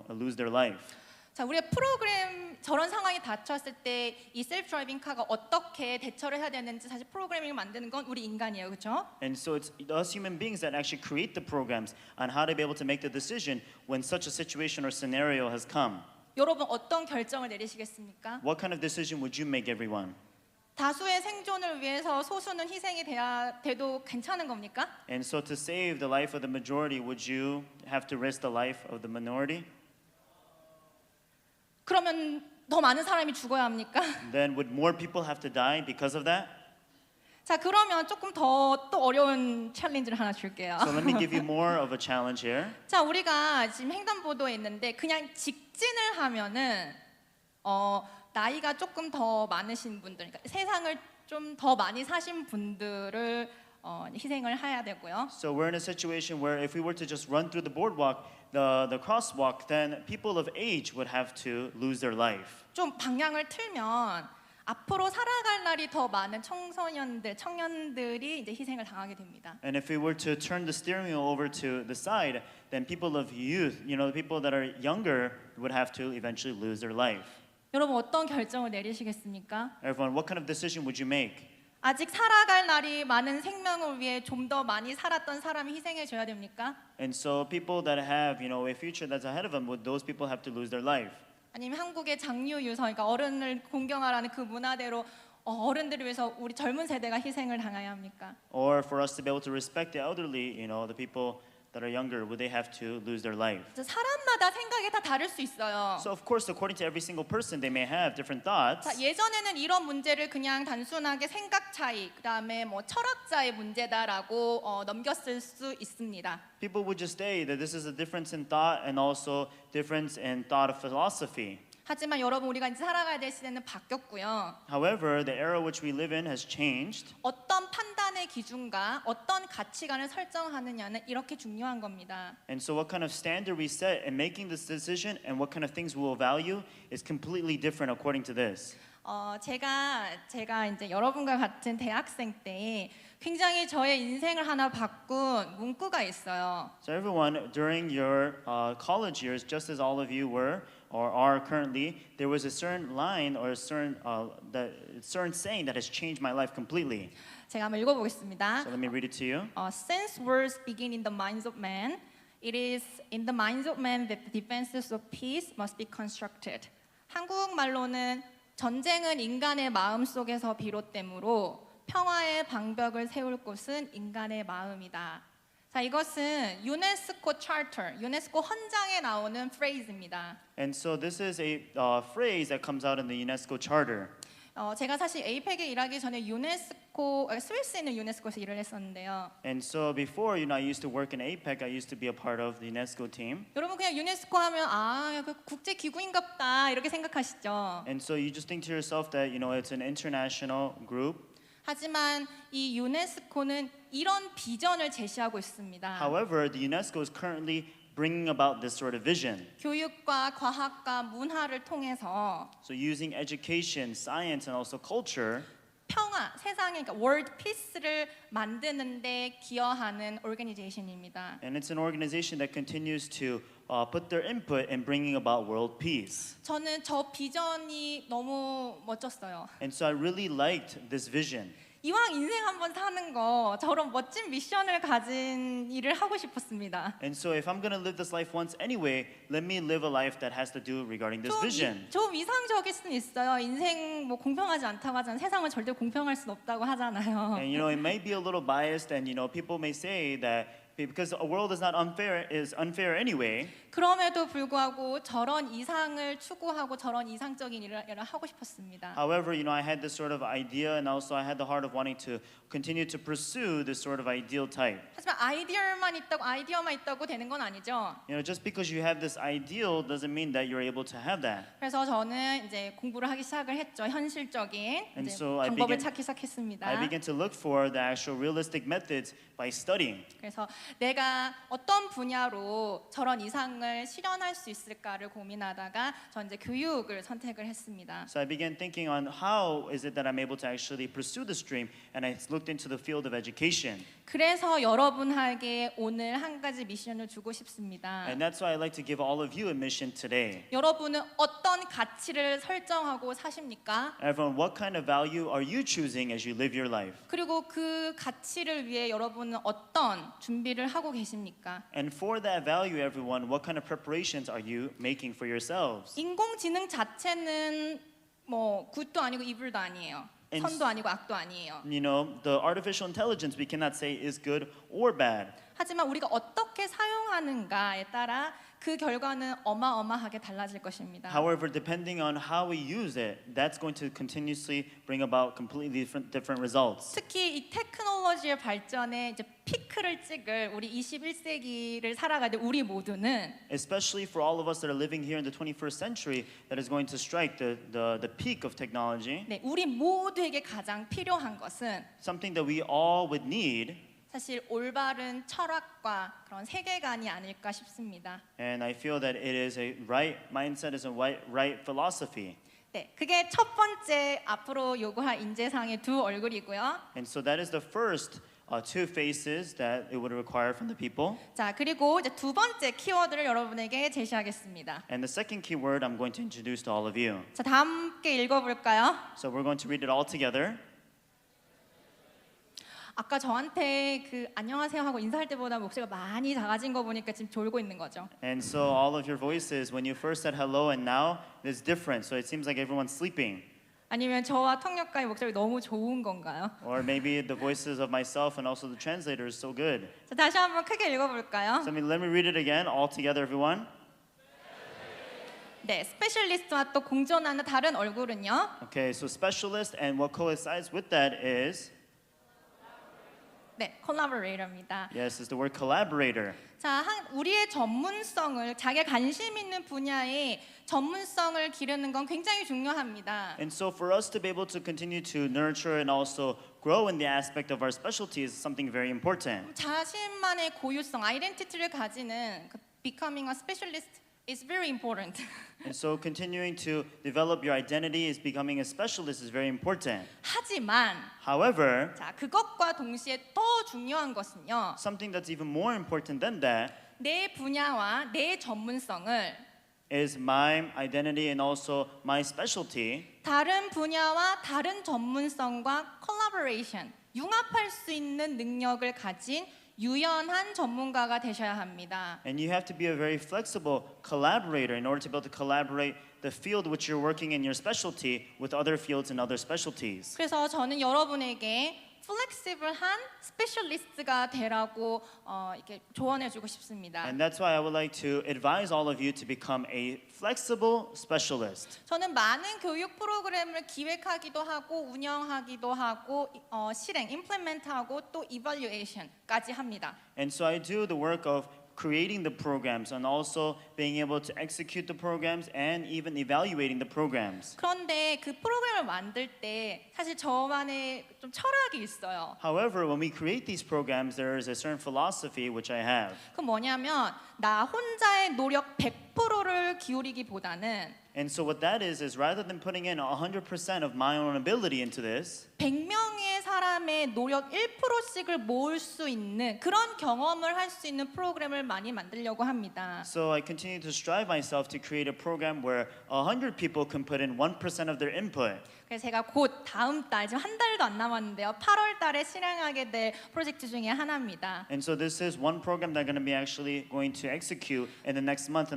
lose their life. 자, 우리가 프로그램 저런 상황이 닥쳤을 때 이 셀프 드라이빙 카가 어떻게 대처를 해야 되는지 사실 프로그래밍을 만드는 건 우리 인간이에요, 그렇죠? And so it's us human beings that actually create the programs on how to be able to make the decision when such a situation or scenario has come. 여러분 어떤 결정을 내리시겠습니까? What kind of decision would you make, everyone? 다수의 생존을 위해서 소수는 희생이 돼도 괜찮은 겁니까? And so to save the life of the majority, would you have to risk the life of the minority? 그러면 더 많은 사람이 죽어야 합니까? Then would more people have to die because of that? 자, 그러면 조금 더 또 어려운 챌린지를 하나 줄게요. So let me give you more of a challenge here. 자, 우리가 지금 횡단보도에 있는데 그냥 직진을 하면은 나이가 조금 더 많으신 분들, 그러니까 세상을 좀 더 많이 사신 분들을 희생을 해야 되고요. So we're in a situation where if we were to just run through the boardwalk, the crosswalk, then people of age would have to lose their life. 좀 방향을 틀면 앞으로 살아갈 날이 더 많은 청년들이 이제 희생을 당하게 됩니다. And if we were to turn the steering wheel over to the side, then people of youth, the people that are younger would have to eventually lose their life. 여러분 어떤 결정을 내리시겠습니까? Everyone, what kind of decision would you make? 아직 살아갈 날이 많은 생명을 위해 좀 더 많이 살았던 사람이 희생해 줘야 됩니까? And so people that have, a future that's ahead of them, would those people have to lose their life? 아니면 한국의 장유 유서, 그러니까 어른을 공경하라는 그 문화대로 어른들을 위해서 우리 젊은 세대가 희생을 당해야 합니까? Or for us to be able to respect the elderly, the people that are younger, would they have to lose their life? 사람마다 생각이 다 다를 수 있어요. So of course, according to every single person, they may have different thoughts. 자, 예전에는 이런 문제를 그냥 단순하게 생각 차이, 그다음에 뭐 철학자의 문제다라고 넘겼을 수 있습니다. People would just say that this is a difference in thought and also difference in thought of philosophy. 하지만 여러분 우리가 이제 살아가야 될 시대는 바뀌었고요. However, the era which we live in has changed. 어떤 판단의 기준과 어떤 가치관을 설정하느냐는 이렇게 중요한 겁니다. And so what kind of standard we set in making this decision and what kind of things we will value is completely different according to this. 제가 이제 여러분과 같은 대학생 때 굉장히 저의 인생을 하나 바꾼 문구가 있어요. So everyone, during your college years, just as all of you were or are currently, there was a certain line or a certain saying that has changed my life completely. 제가 한번 읽어보겠습니다. So let me read it to you. Since words begin in the minds of man, it is in the minds of man that the defenses of peace must be constructed. 한국말로는 전쟁은 인간의 마음 속에서 비롯되므로 평화의 방벽을 세울 곳은 인간의 마음이다. 자, 이것은 유네스코 차터, 유네스코 헌장에 나오는 프레이즈입니다. And so this is a phrase that comes out in the UNESCO Charter. 제가 사실 에이펙에 일하기 전에 스위스에 있는 유네스코에서 일을 했었는데요. And so before, I used to work in APEC. I used to be a part of the UNESCO team. 여러분 그냥 유네스코 하면 그 국제 기구인갑다 이렇게 생각하시죠. And so you just think to yourself that, it's an international group. 하지만 이 유네스코는 이런 비전을 제시하고 있습니다. However, the UNESCO is currently bringing about this sort of vision. 교육과 과학과 문화를 통해서 So using education, science, and also culture, 평화, 세상의 그러니까 월드 피스를 만드는 데 기여하는 오르가니제이션입니다. and it's an organization that continues to put their input in bringing about world peace. 저는 저 비전이 너무 멋졌어요. And so I really liked this vision. 이왕 인생 한번 사는 거 저런 멋진 미션을 가진 일을 하고 싶었습니다. And so if I'm going to live this life once anyway, let me live a life that has to do regarding this vision. 좀 이상적일 수는 있어요. 인생 뭐 공평하지 않다고 하잖아요. 세상은 절대 공평할 수는 없다고 하잖아요. And it may be a little biased and people may say that because a world is not unfair anyway. 그럼에도 불구하고 저런 이상을 추구하고 저런 이상적인 일을 하고 싶었습니다. However, I had this sort of idea, and also I had the heart of wanting to continue to pursue this sort of ideal type. 하지만 아이디어만 있다고 되는 건 아니죠. Just because you have this ideal doesn't mean that you're able to have that. 그래서 저는 이제 공부를 하기 시작을 했죠. 현실적인 And 이제 so I 방법을 began- 찾기 시작했습니다. I began to look for the actual realistic methods by studying. 그래서 내가 어떤 분야로 저런 이상을 실현할 수 있을까를 고민하다가 전 이제 교육을 선택을 했습니다. So I began thinking on how is it that I'm able to actually pursue this dream, and I looked into the field of education. 그래서 여러분에게 오늘 한 가지 미션을 주고 싶습니다. And that's why I'd like to give all of you a mission today. 여러분은 어떤 가치를 설정하고 사십니까? Everyone, what kind of value are you choosing as you live your life? 그리고 그 가치를 위해 여러분은 어떤 준비를 하고 계십니까? And for that value, everyone, what kind of preparations are you making for yourselves? 인공지능 자체는 뭐 굿도 아니고 이블도 아니에요. And 선도 아니고 악도 아니에요. The artificial intelligence we cannot say is good or bad. 하지만 우리가 어떻게 사용하는가에 따라 그 결과는 어마어마하게 달라질 것입니다. However, depending on how we use it, that's going to continuously bring about completely different results. 특히 이 테크놀로지의 발전에 이제 피크를 찍을 우리 21세기를 살아가는 우리 모두는 Especially for all of us that are living here in the 21st century, that is going to strike the peak of technology. 네, 우리 모두에게 가장 필요한 것은 Something that we all would need. 사실 올바른 철학과 그런 세계관이 아닐까 싶습니다. And I feel that it is a right mindset, is a right philosophy. 네, 그게 첫 번째 앞으로 요구할 인재상의 두 얼굴이고요. And so that is the first two faces that it would require from the people. 자, 그리고 이제 두 번째 키워드를 여러분에게 제시하겠습니다. And the second key word I'm going to introduce to all of you. 자, 다 함께 읽어볼까요? So we're going to read it all together. 아까 저한테 그 안녕하세요 하고 인사할 때보다 목소리가 많이 작아진 거 보니까 지금 졸고 있는 거죠. And so all of your voices, when you first said hello and now, is different. So it seems like everyone's sleeping. 아니면 저와 통역가의 목소리 너무 좋은 건가요? Or maybe the voices of myself and also the translator is so good. 자, 다시 한번 크게 읽어볼까요? So let me read it again, all together, everyone. 네, 스페셜리스트와 또 공존하는 다른 얼굴은요. Okay, so specialist, and what coincides with that is, 네, 콜라보레이터입니다. yes, is the word collaborator. 자, 우리의 전문성을 자기가 관심 있는 분야의 전문성을 기르는 건 굉장히 중요합니다. And so for us to be able to continue to nurture and also grow in the aspect of our specialty is something very important. 자신만의 고유성, 아이덴티티를 가지는 그 becoming a specialist is very important. And so continuing to develop your identity as becoming a specialist is very important. 하지만 However, 자, 그것과 동시에 더 중요한 것은요. something that's even more important than that 내 분야와 내 전문성을 is my identity and also my specialty 다른 분야와 다른 전문성과 collaboration, 융합할 수 있는 능력을 가진 유연한 전문가가 되셔야 합니다. and you have to be a very flexible collaborator in order to be able to collaborate the field which you're working in your specialty with other fields and other specialties. 그래서 저는 여러분에게 플렉시블한 스페셜리스트가 되라고 이렇게 조언해주고 싶습니다. And that's why I would like to advise all of you to become a flexible specialist. 저는 많은 교육 프로그램을 기획하기도 하고 운영하기도 하고 실행, implement하고 또 evaluation까지 합니다. And so I do the work of creating the programs and also being able to execute the programs and even evaluating the programs. 그런데 그 프로그램을 만들 때 사실 저만의 좀 철학이 있어요. However, when we create these programs, there is a certain philosophy which I have. 그 뭐냐면 나 혼자의 노력 100%를 기울이기보다는 And so what that is rather than putting in 100% of my own ability into this, 100명의 사람의 노력 1%씩을 모을 수 있는 그런 경험을 할 수 있는 프로그램을 많이 만들려고 합니다. so I continue to strive myself to create a program where 100 people can put in 1% of their input. 그래서 제가 곧 다음 달 지금 한 달도 안 남았는데요. 8월 달에 실행하게 될 프로젝트 중에 하나입니다. And so this is one program that going to be actually going to execute in the next month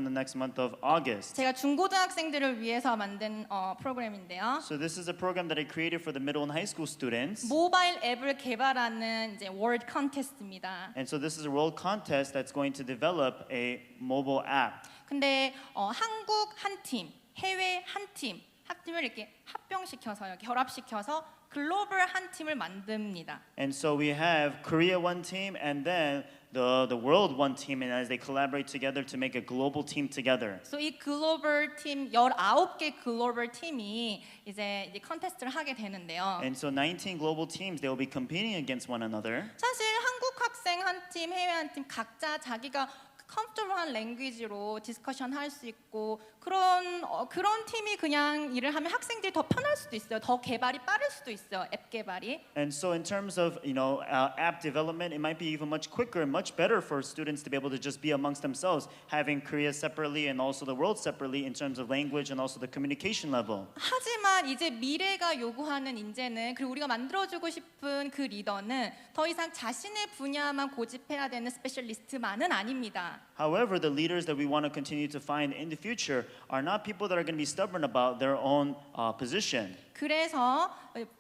of August. 제가 중고등학생들을 위해서 만든 프로그램인데요. So this is a program that I created for the middle and high school students. 모바일 앱을 개발하는 이제 월드 컨테스트입니다. And so this is a world contest that's going to develop a mobile app. 근데 한국 한 팀, 해외 한 팀, 학팀을 이렇게 합병시켜서 결합시켜서 글로벌 한 팀을 만듭니다. And so we have Korea one team and then the world one team, and as they collaborate together to make a global team together. 그래서 이 글로벌 팀 19개 글로벌 팀이 이제 컨테스트를 하게 되는데요. And so 19 global teams, they will be competing against one another. 사실 한국 학생 한 팀, 해외 한 팀 각자 자기가 컴포터블한 랭귀지로 디스커션 할 수 있고 그런 팀이 그냥 일을 하면 학생들이 더 편할 수도 있어요. 더 개발이 빠를 수도 있어요. 앱 개발이. And so in terms of app development, it might be even much quicker and much better for students to be able to just be amongst themselves, having Korea separately and also the world separately in terms of language and also the communication level. 하지만 이제 미래가 요구하는 인재는 그리고 우리가 만들어주고 싶은 그 리더는 더 이상 자신의 분야만 고집해야 되는 스페셜리스트만은 아닙니다. However, the leaders that we want to continue to find in the future are not people that are going to be stubborn about their own position. 그래서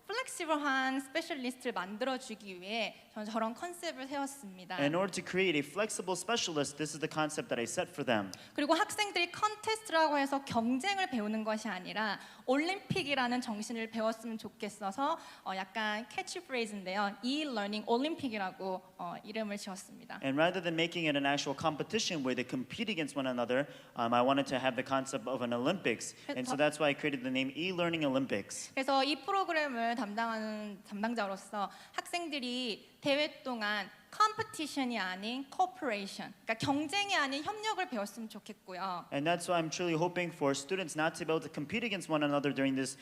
플렉시블한 스페셜리스트를 만들어주기 위해 저는 저런 컨셉을 세웠습니다. In order to create a flexible specialist, this is the concept that I set for them. 그리고 학생들이 컨테스트라고 해서 경쟁을 배우는 것이 아니라 올림픽이라는 정신을 배웠으면 좋겠어서 약간 캐치프레이즈인데요. e-learning 올림픽이라고 이름을 지었습니다. And rather than making it an actual competition where they compete against one another, I wanted to have the concept of an Olympics. And so that's why I created the name e-learning Olympics. 그래서 이 프로그램을 담당하는 담당자로서 학생들이 대회 동안 컴피티션이 아닌 코퍼레이션, 그러니까 경쟁이 아닌 협력을 배웠으면 좋겠고요. And that's why I'm truly hoping for students not to be able to compete against one another during this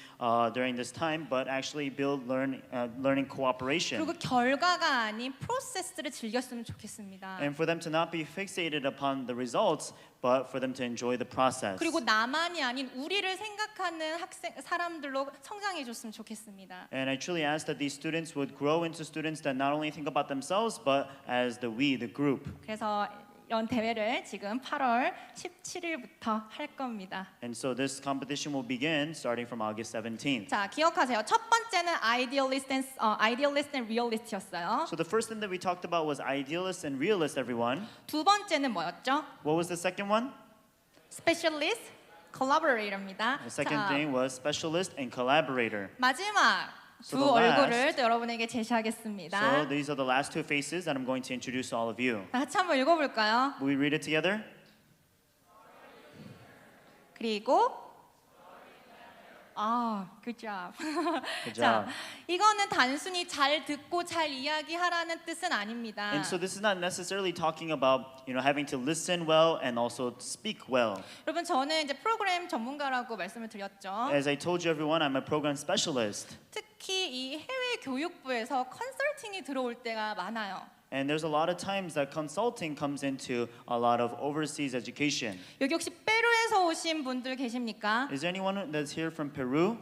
time, but actually learning cooperation. 그리고 결과가 아닌 프로세스를 즐겼으면 좋겠습니다. And for them to not be fixated upon the results, but for them to enjoy the process. 그리고 나만이 아닌 우리를 생각하는 사람들로 성장해 줬으면 좋겠습니다. And I truly ask that these students would grow into students that not only think about themselves, but as the group. 그래서 이런 대회를 지금 8월 17일부터 할 겁니다. And so this competition will begin starting from August 17th. 자, 기억하세요. 첫 번째는 idealist and realist였어요. So the first thing that we talked about was idealist and realist, everyone. 두 번째는 뭐였죠? What was the second one? specialist, collaborator입니다. The second 자, thing was specialist and collaborator. 마지막 두 So the last- 얼굴을 또 여러분에게 제시하겠습니다. So these are the last two faces that I'm going to introduce to all of you. 다 같이 한번 읽어볼까요? Will we read it together? 그리고 good job. Good 자, job. 이거는 단순히 잘 듣고 잘 이야기하라는 뜻은 아닙니다. And so this is not necessarily talking about having to listen well and also speak well. 여러분 저는 이제 프로그램 전문가라고 말씀을 드렸죠. As I told you, everyone, I'm a program specialist. 특히 이 해외 교육부에서 컨설팅이 들어올 때가 많아요. And there's a lot of times that consulting comes into a lot of overseas education. 여기 혹시 페루에서 오신 분들 계십니까? Is there anyone that's here from Peru?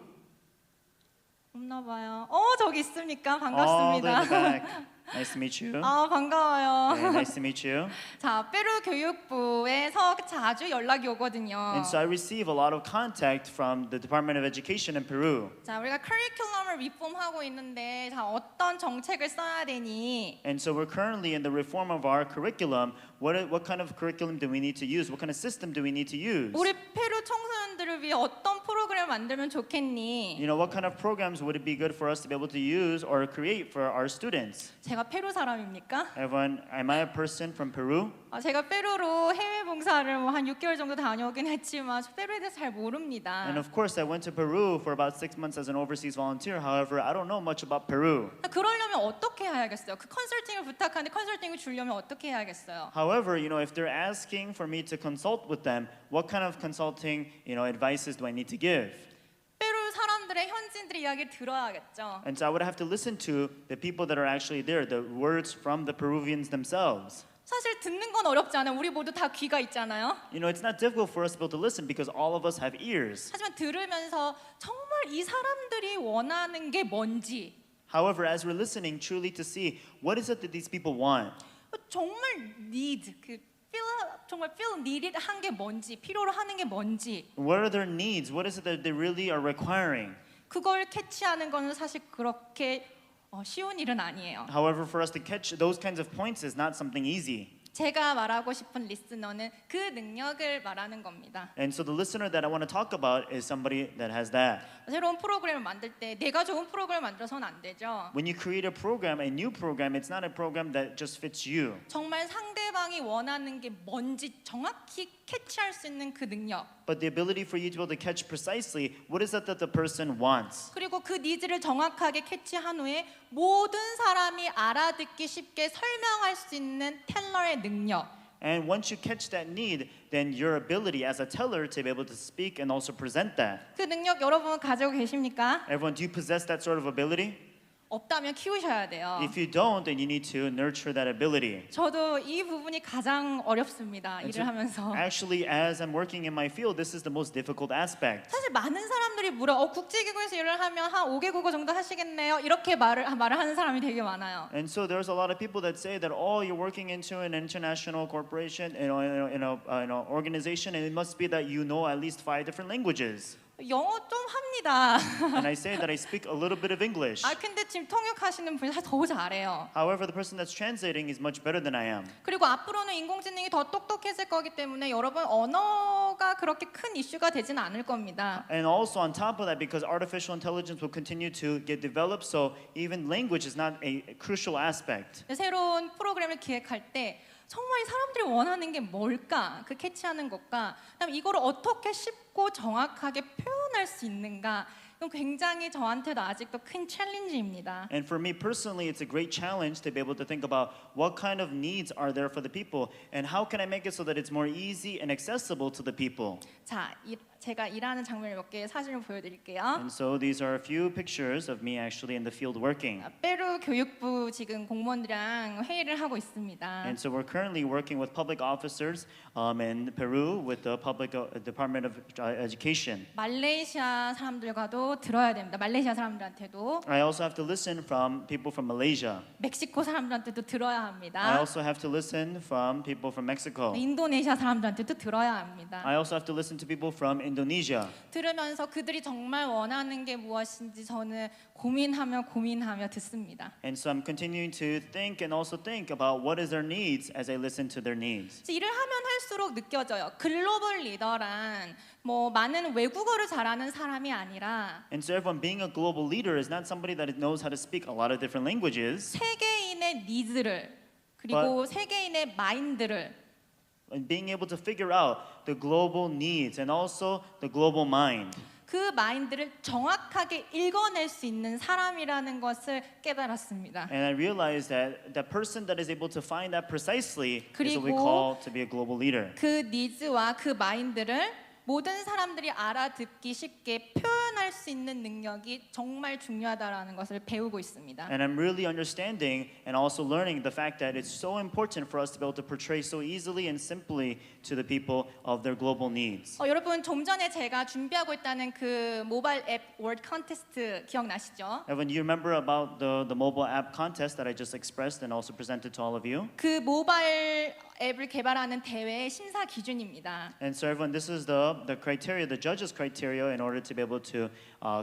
없나 봐요. 저기 있습니까? All the way in 반갑습니다. the back. Nice to meet you. 반가워요. Yeah, nice to meet you. 자, 페루 교육부에서 자주 연락이 오거든요. And so I receive a lot of contact from the Department of Education in Peru. 자, 우리가 커리큘럼을 리폼하고 있는데 자, 어떤 정책을 써야 되니? And so we're currently in the reform of our curriculum. What kind of curriculum do we need to use? What kind of system do we need to use? 우리 페루 청소년들을 위해 어떤 프로그램을 만들면 좋겠니? What kind of programs would it be good for us to be able to use or create for our students? 제가 페루 사람입니까? Everyone, am I a person from Peru? 제가 페루로 해외 봉사를 한 6개월 정도 다녀오긴 했지만 페루에 대해서 잘 모릅니다. And of course, I went to Peru for about 6 months as an overseas volunteer. However, I don't know much about Peru. 그러려면 어떻게 해야겠어요? 그 컨설팅을 부탁하는데 컨설팅을 주려면 어떻게 해야겠어요? However, if they're asking for me to consult with them, what kind of consulting, advices do I need to give? 페루 사람들의 현지인들의 이야기를 들어야겠죠. And so I would have to listen to the people that are actually there, the words from the Peruvians themselves. 사실 듣는 건 어렵지 않아요. 우리 모두 다 귀가 있잖아요. It's not difficult for us to be able to listen because all of us have ears. 하지만 들으면서 정말 이 사람들이 원하는 게 뭔지 However, as we're listening truly to see what is it that these people want, 정말 need 정말 feel needed 한 게 뭔지, 필요로 하는 게 뭔지 what are their needs? What is it that they really are requiring? 그걸 캐치하는 거는 사실 그렇게 쉬운 일은 아니에요. However, for us to catch those kinds of points is not something easy. 제가 말하고 싶은 리스너는 그 능력을 말하는 겁니다. And so the listener that I want to talk about is somebody that has that. 새로운 프로그램을 만들 때 내가 좋은 프로그램을 만들어서는 안 되죠. When you create a program, a new program, it's not a program that just fits you. 정말 상대방이 원하는 게 뭔지 정확히 캐치할 수 있는 그 능력. But the ability for you to be able to catch precisely what is it that the person wants. 그리고 그 니즈를 정확하게 캐치한 후에 모든 사람이 알아듣기 쉽게 설명할 수 있는 텔러의 능력. And once you catch that need, then your ability as a teller to be able to speak and also present that. 그 능력 여러분 가지고 계십니까? Everyone, do you possess that sort of ability? 없다면 키우셔야 돼요. If you don't, then you need to nurture that ability. 저도 이 부분이 가장 어렵습니다. And so, 일을 하면서. actually, as I'm working in my field, this is the most difficult aspect. 사실 많은 사람들이 물어 국제기구에서 일을 하면 한 5개 국어 정도 하시겠네요. 이렇게 말을 하는 사람이 되게 많아요. And so there's a lot of people that say that, oh, you're working into an international corporation, in a organization, and it must be that you know at least 5 different languages. 영어 좀 합니다. And I say that I speak a little bit of English. 아 근데 지금 통역하시는 분이 사실 더 잘해요. However, the person that's translating is much better than I am. 그리고 앞으로는 인공지능이 더 똑똑해질 거기 때문에 여러분 언어가 그렇게 큰 이슈가 되지는 않을 겁니다. And also on top of that, because artificial intelligence will continue to get developed, so even language is not a crucial aspect. 새로운 프로그램을 기획할 때 정말 사람들이 원하는 게 뭘까? 그 캐치하는 것과 그다음에 이거를 어떻게 쉽고 정확하게 표현할 수 있는가? 이건 굉장히 저한테도 아직도 큰 챌린지입니다. And for me personally, it's a great challenge to be able to think about what kind of needs are there for the people and how can I make it so that it's more easy and accessible to the people. 자, 제가 일하는 장면을 몇 개 사진을 보여드릴게요. And so these are a few pictures of me actually in the field working. 페루 교육부 지금 공무원들이랑 회의를 하고 있습니다. And so we're currently working with public officers in Peru with the public Department of Education. 말레이시아 사람들과도 들어야 됩니다. 말레이시아 사람들한테도 I also have to listen from people from Malaysia. 멕시코 사람들한테도 들어야 I 합니다. also have to listen from people from Mexico. 인도네시아 사람들한테도 들어야 합니다. I also have to listen to people from Indonesia. 들으면서 그들이 정말 원하는 게 무엇인지 저는 고민하며 듣습니다. And so I'm continuing to think and also think about what is their needs as I listen to their needs. 일을 하면 할수록 느껴져요. 글로벌 리더란 뭐 많은 외국어를 잘하는 사람이 아니라 And so everyone, being a global leader is not somebody that knows how to speak a lot of different languages. 세계인의 니즈를 그리고 세계인의 마인드를 And being able to figure out the global needs and also the global mind. 그 마인드를 정확하게 읽어낼 수 있는 사람이라는 것을 깨달았습니다. And I realized that the person that is able to find that precisely is what we 그리고 call to be a global leader. 그 니즈와 그 마인드를 모든 사람들이 알아듣기 쉽게 표현할 수 있는 능력이 정말 중요하다라는 것을 배우고 있습니다. And I'm really understanding and also learning the fact that it's so important for us to be able to portray so easily and simply to the people of their global needs. 여러분 좀 전에 제가 준비하고 있다는 그 모바일 앱 월드 컨테스트 기억나시죠? Evan, you remember about the mobile app contest that I just expressed and also presented to all of you? 그 모바일 앱을 개발하는 대회의 심사 기준입니다. And so everyone, this is the criteria, the judges' criteria in order to be able to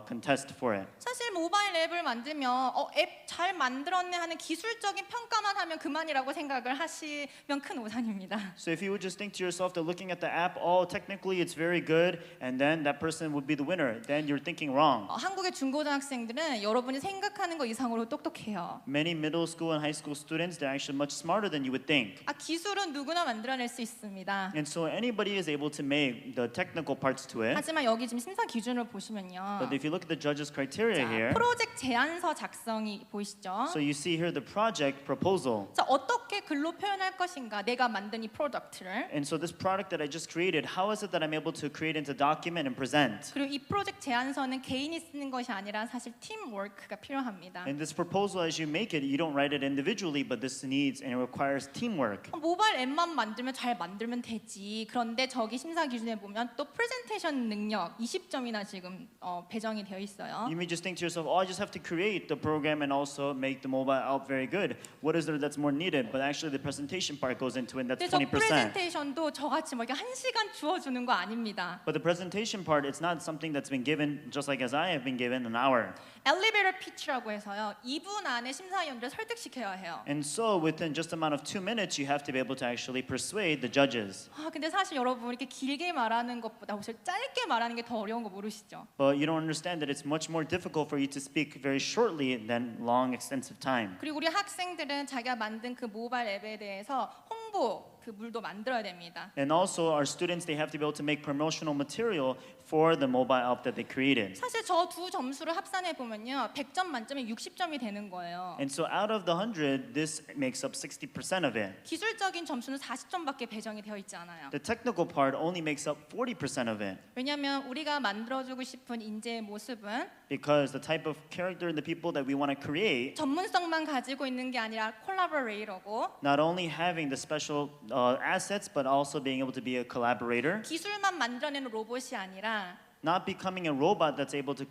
contest for it. 사실 모바일 앱을 만들면 앱 잘 만들었네 하는 기술적인 평가만 하면 그만이라고 생각을 하시면 큰 오산입니다. So if you would just think to yourself that looking at the app, oh, technically it's very good, and then that person would be the winner, then you're thinking wrong. 한국의 중고등학생들은 여러분이 생각하는 것 이상으로 똑똑해요. Many middle school and high school students, they're actually much smarter than you would think. 기술은 누구나 만들어낼 수 있습니다. And so anybody is able to make the technical parts to it. 하지만 여기 지금 심사 기준을 보시면요. But if you look at the judges' criteria 자, here, 프로젝트 제안서 작성이 보이시죠? 보이시죠? So you see here the project proposal. 자, 어떻게 글로 표현할 것인가? 내가 만든 이 프로덕트를. And so this product that I just created, how is it that I'm able to create into document and present? 그리고 이 프로젝트 제안서는 개인이 쓰는 것이 아니라 사실 팀워크가 필요합니다. And this proposal, as you make it, you don't write it individually, but this needs and it requires teamwork. 모바일 앱만 만들면 잘 만들면 되지. 그런데 저기 심사 기준에 보면 또 프레젠테이션 능력 20점이나 지금 배정이 되어 있어요. You may just think to yourself, oh, I just have to create the program and also make the mobile app very good. What is there that's more needed? But actually the presentation part goes into it, and that's 근데 저 20%. 프레젠테이션도 저같이 뭐 이렇게 1시간 주어주는 거 아닙니다. But the presentation part, it's not something that's been given just like as I have been given an hour. 엘리베이터 피치라고 해서요. 2분 안에 심사위원들을 설득시켜야 해요. And so within just a amount of 2 minutes, you have to be able to actually persuade the judges. 근데 사실 여러분 이렇게 길게 말하는 것보다 혹시 짧게 말하는 게 더 어려운 거 모르시죠? But you don't understand that it's much more difficult for you to speak very shortly than long, extensive time. 그리고 우리 학생들은 자기가 만든 그 모바일 앱에 대해서 홍보 그 물도 만들어야 됩니다. And also our students, they have to be able to make promotional material for the mobile app that they created. 사실 저 두 점수를 합산해 보면요. 100점 만점에 60점이 되는 거예요. And so out of the 100, this makes up 60% of it. 기술적인 점수는 40점밖에 배정이 되어 있지 않아요. The technical part only makes up 40% of it. 왜냐하면 우리가 만들어주고 싶은 인재의 모습은 Because the type of character and the people that we want to create, 전문성만 가지고 있는 게 아니라 콜라보레이터고 not only having the special assets, but also being able to be a collaborator, 기술만 만들어내는 로봇이 아니라 not becoming a robot that's able to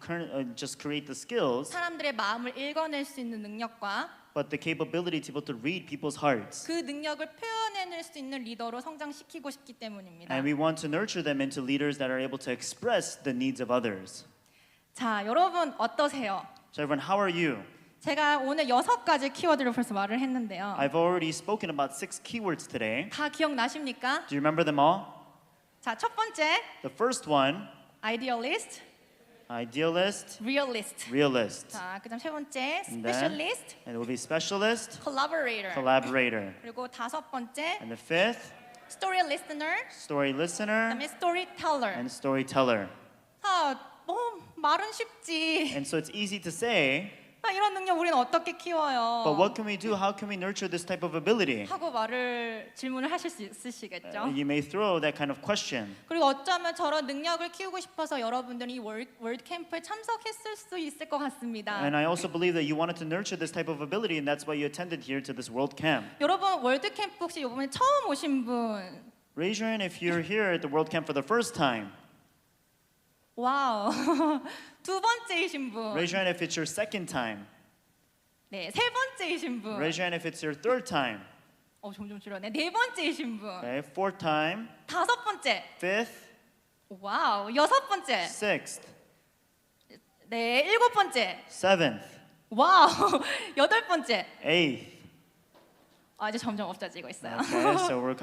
just create the skills, 사람들의 마음을 읽어낼 수 있는 능력과 but the capability to be able to read people's hearts. 그 능력을 표현해낼 수 있는 리더로 성장시키고 싶기 때문입니다. And we want to nurture them into leaders that are able to express the needs of others. 자, 여러분 어떠세요? So everyone, how are you? 제가 오늘 6가지 키워드를 벌써 말을 했는데요. I've already spoken about 6 keywords today. 다 기억나십니까? Do you remember them all? 자, 첫 번째, The first one, idealist, idealist, realist. realist. 자, 그다음 세 번째, And specialist, then it will be specialist, collaborator. collaborator. 그리고 다섯 번째, And the fifth, story listener, story listener, 그다음에 storyteller. and storyteller. 말은 쉽지. And so it's easy to say, 이런 능력 우리는 어떻게 키워요? but what can we do? How can we nurture this type of ability? 하고 질문을 하실 수 있으시겠죠? You may throw that kind of question. 그리고 어쩌면 저런 능력을 키우고 싶어서 여러분들이 이 월드 캠프에 참석했을 수 있을 것 같습니다. And I also believe that you wanted to nurture this type of ability, and that's why you attended here to this World Camp. 여러분 월드 캠프 혹시 이번에 처음 오신 분? Raise your hand if you're here at the World Camp for the first time. 와우. 두 번째이신 분. Raise your hand if it's your second time. 네, 세 번째이신 분. Raise your hand if it's your third time. 점점 줄었네. 네 번째이신 분. Okay, fourth time, 다섯 번째. fifth, 와우. 여섯 번째. sixth, 네, 일곱 번째. seventh, 와우. 여덟 번째. eighth. 이제 점점 없어지고 있어요. Okay, so we're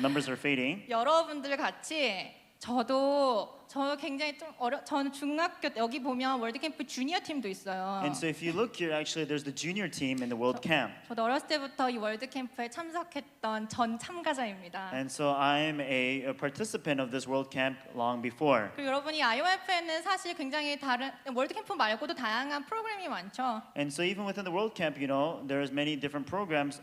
numbers are fading. 여러분들 같이 저 굉장히 좀 저는 중학교 때 여기 보면 월드 캠프 주니어 팀도 있어요. And so if you look here, actually, there's the junior team in the World Camp. 저도 어렸을 때부터 이 월드 캠프에 참석했던 전 참가자입니다. And so I'm a participant of this World Camp long before. 그리고 여러분이 IOF에는 사실 굉장히 다른 월드 캠프 말고도 다양한 프로그램이 많죠. And so even within the World Camp, there's many different programs,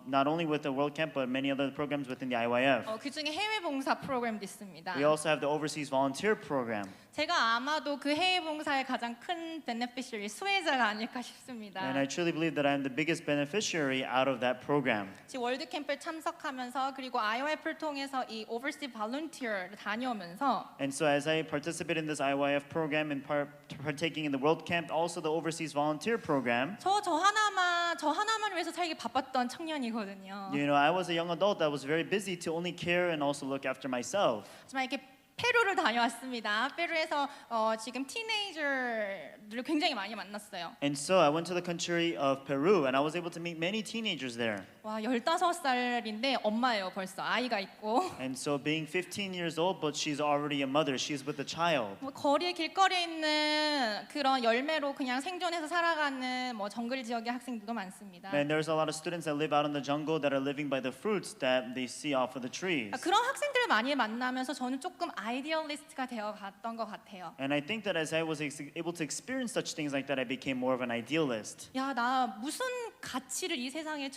not only with the World Camp, but many other programs within the IYF. 그 중에 해외 봉사 프로그램도 있습니다. We also have the Overseas Volunteer Program. 제가 아마도 그 해외 봉사의 가장 큰 베네피셔리 수혜자가 아닐까 싶습니다. And I truly believe that I'm the biggest beneficiary out of that program. 지금 월드 캠프에 참석하면서 그리고 IOF를 통해서 이 Overseas Volunteer를 다녀오면서 And so as I participate in this IYF program and partaking in the World Camp, also the Overseas Volunteer Program, 저 하나만 위해서 살기 바빴던 청년이거든요. I was a young adult that was very busy to only care and also look after myself. 하지만 이렇게 페루를 다녀왔습니다. 페루에서 지금 티네이저들을 굉장히 많이 만났어요. And so I went to the country of Peru and I was able to meet many teenagers there. 와, 15살인데 엄마예요, 벌써. 아이가 있고. And so being 15 years old, but she's already a mother. She's with a child. 뭐 거리에 길거리에 있는 그런 열매로 그냥 생존해서 살아가는 뭐 정글 지역의 학생들도 많습니다. And there's a lot of students that live out in the jungle that are living by the fruits that they see off of the trees. 그런 학생들을 많이 만나면서 저는 조금 아이디얼리스트가 되어 갔던 것 같아요. And I think that as I was able to experience such things like that, I became more of an idealist. 야, 나 무슨 가치를 이 세상에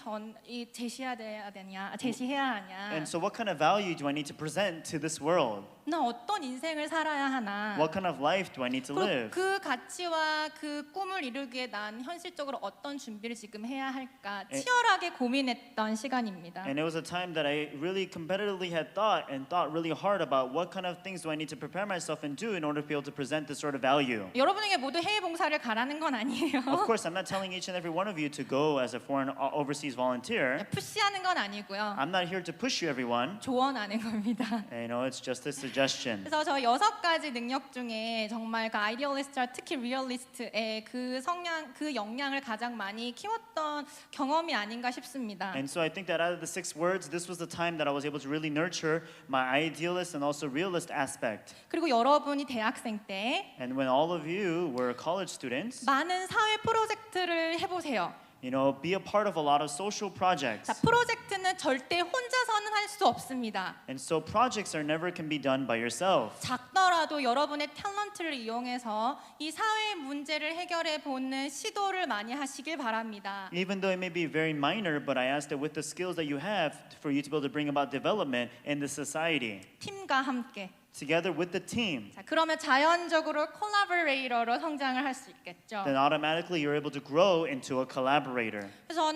제시해야 하냐? And so what kind of value do I need to present to this world? 나 어떤 인생을 살아야 하나? What kind of life do I need to 그리고 live? 그 가치와 그 꿈을 이루기에 난 현실적으로 어떤 준비를 지금 해야 할까 치열하게 고민했던 시간입니다. And it was a time that I really competitively had thought really hard about what kind of things do I need to prepare myself and do in order to be able to present this sort of value. 여러분에게 모두 해외 봉사를 가라는 건 아니에요. Of course, I'm not telling each and every one of you to go as a foreign overseas volunteer. 푸시하는 건 아니고요. I'm not here to push you, everyone. 조언하는 겁니다. You know, it's just a suggestion. 그래서 저 6가지 능력 중에 정말 그 아이디얼리스트와 특히 리얼리스트의 그 성향, 그 역량을 가장 많이 키웠던 경험이 아닌가 싶습니다. And so I think that out of the 6 words, this was the time that I was able to really nurture my idealist and also realist aspect. 그리고 여러분이 대학생 때 And when all of you were college students, 많은 사회 프로젝트를 해보세요. you know, be a part of a lot of social projects. 자, 프로젝트는 절대 혼자서는 할 수 없습니다. And so projects are never can be done by yourself. 작더라도 여러분의 탤런트를 이용해서 이 사회의 문제를 해결해 보는 시도를 많이 하시길 바랍니다. Even though it may be very minor, but I ask that with the skills that you have for you to be able to bring about development in the society, 팀과 함께. together with the team, 자, 그러면 자연적으로 콜라보레이터로 성장을 할 수 있겠죠. then automatically you're able to grow into a collaborator. 그래서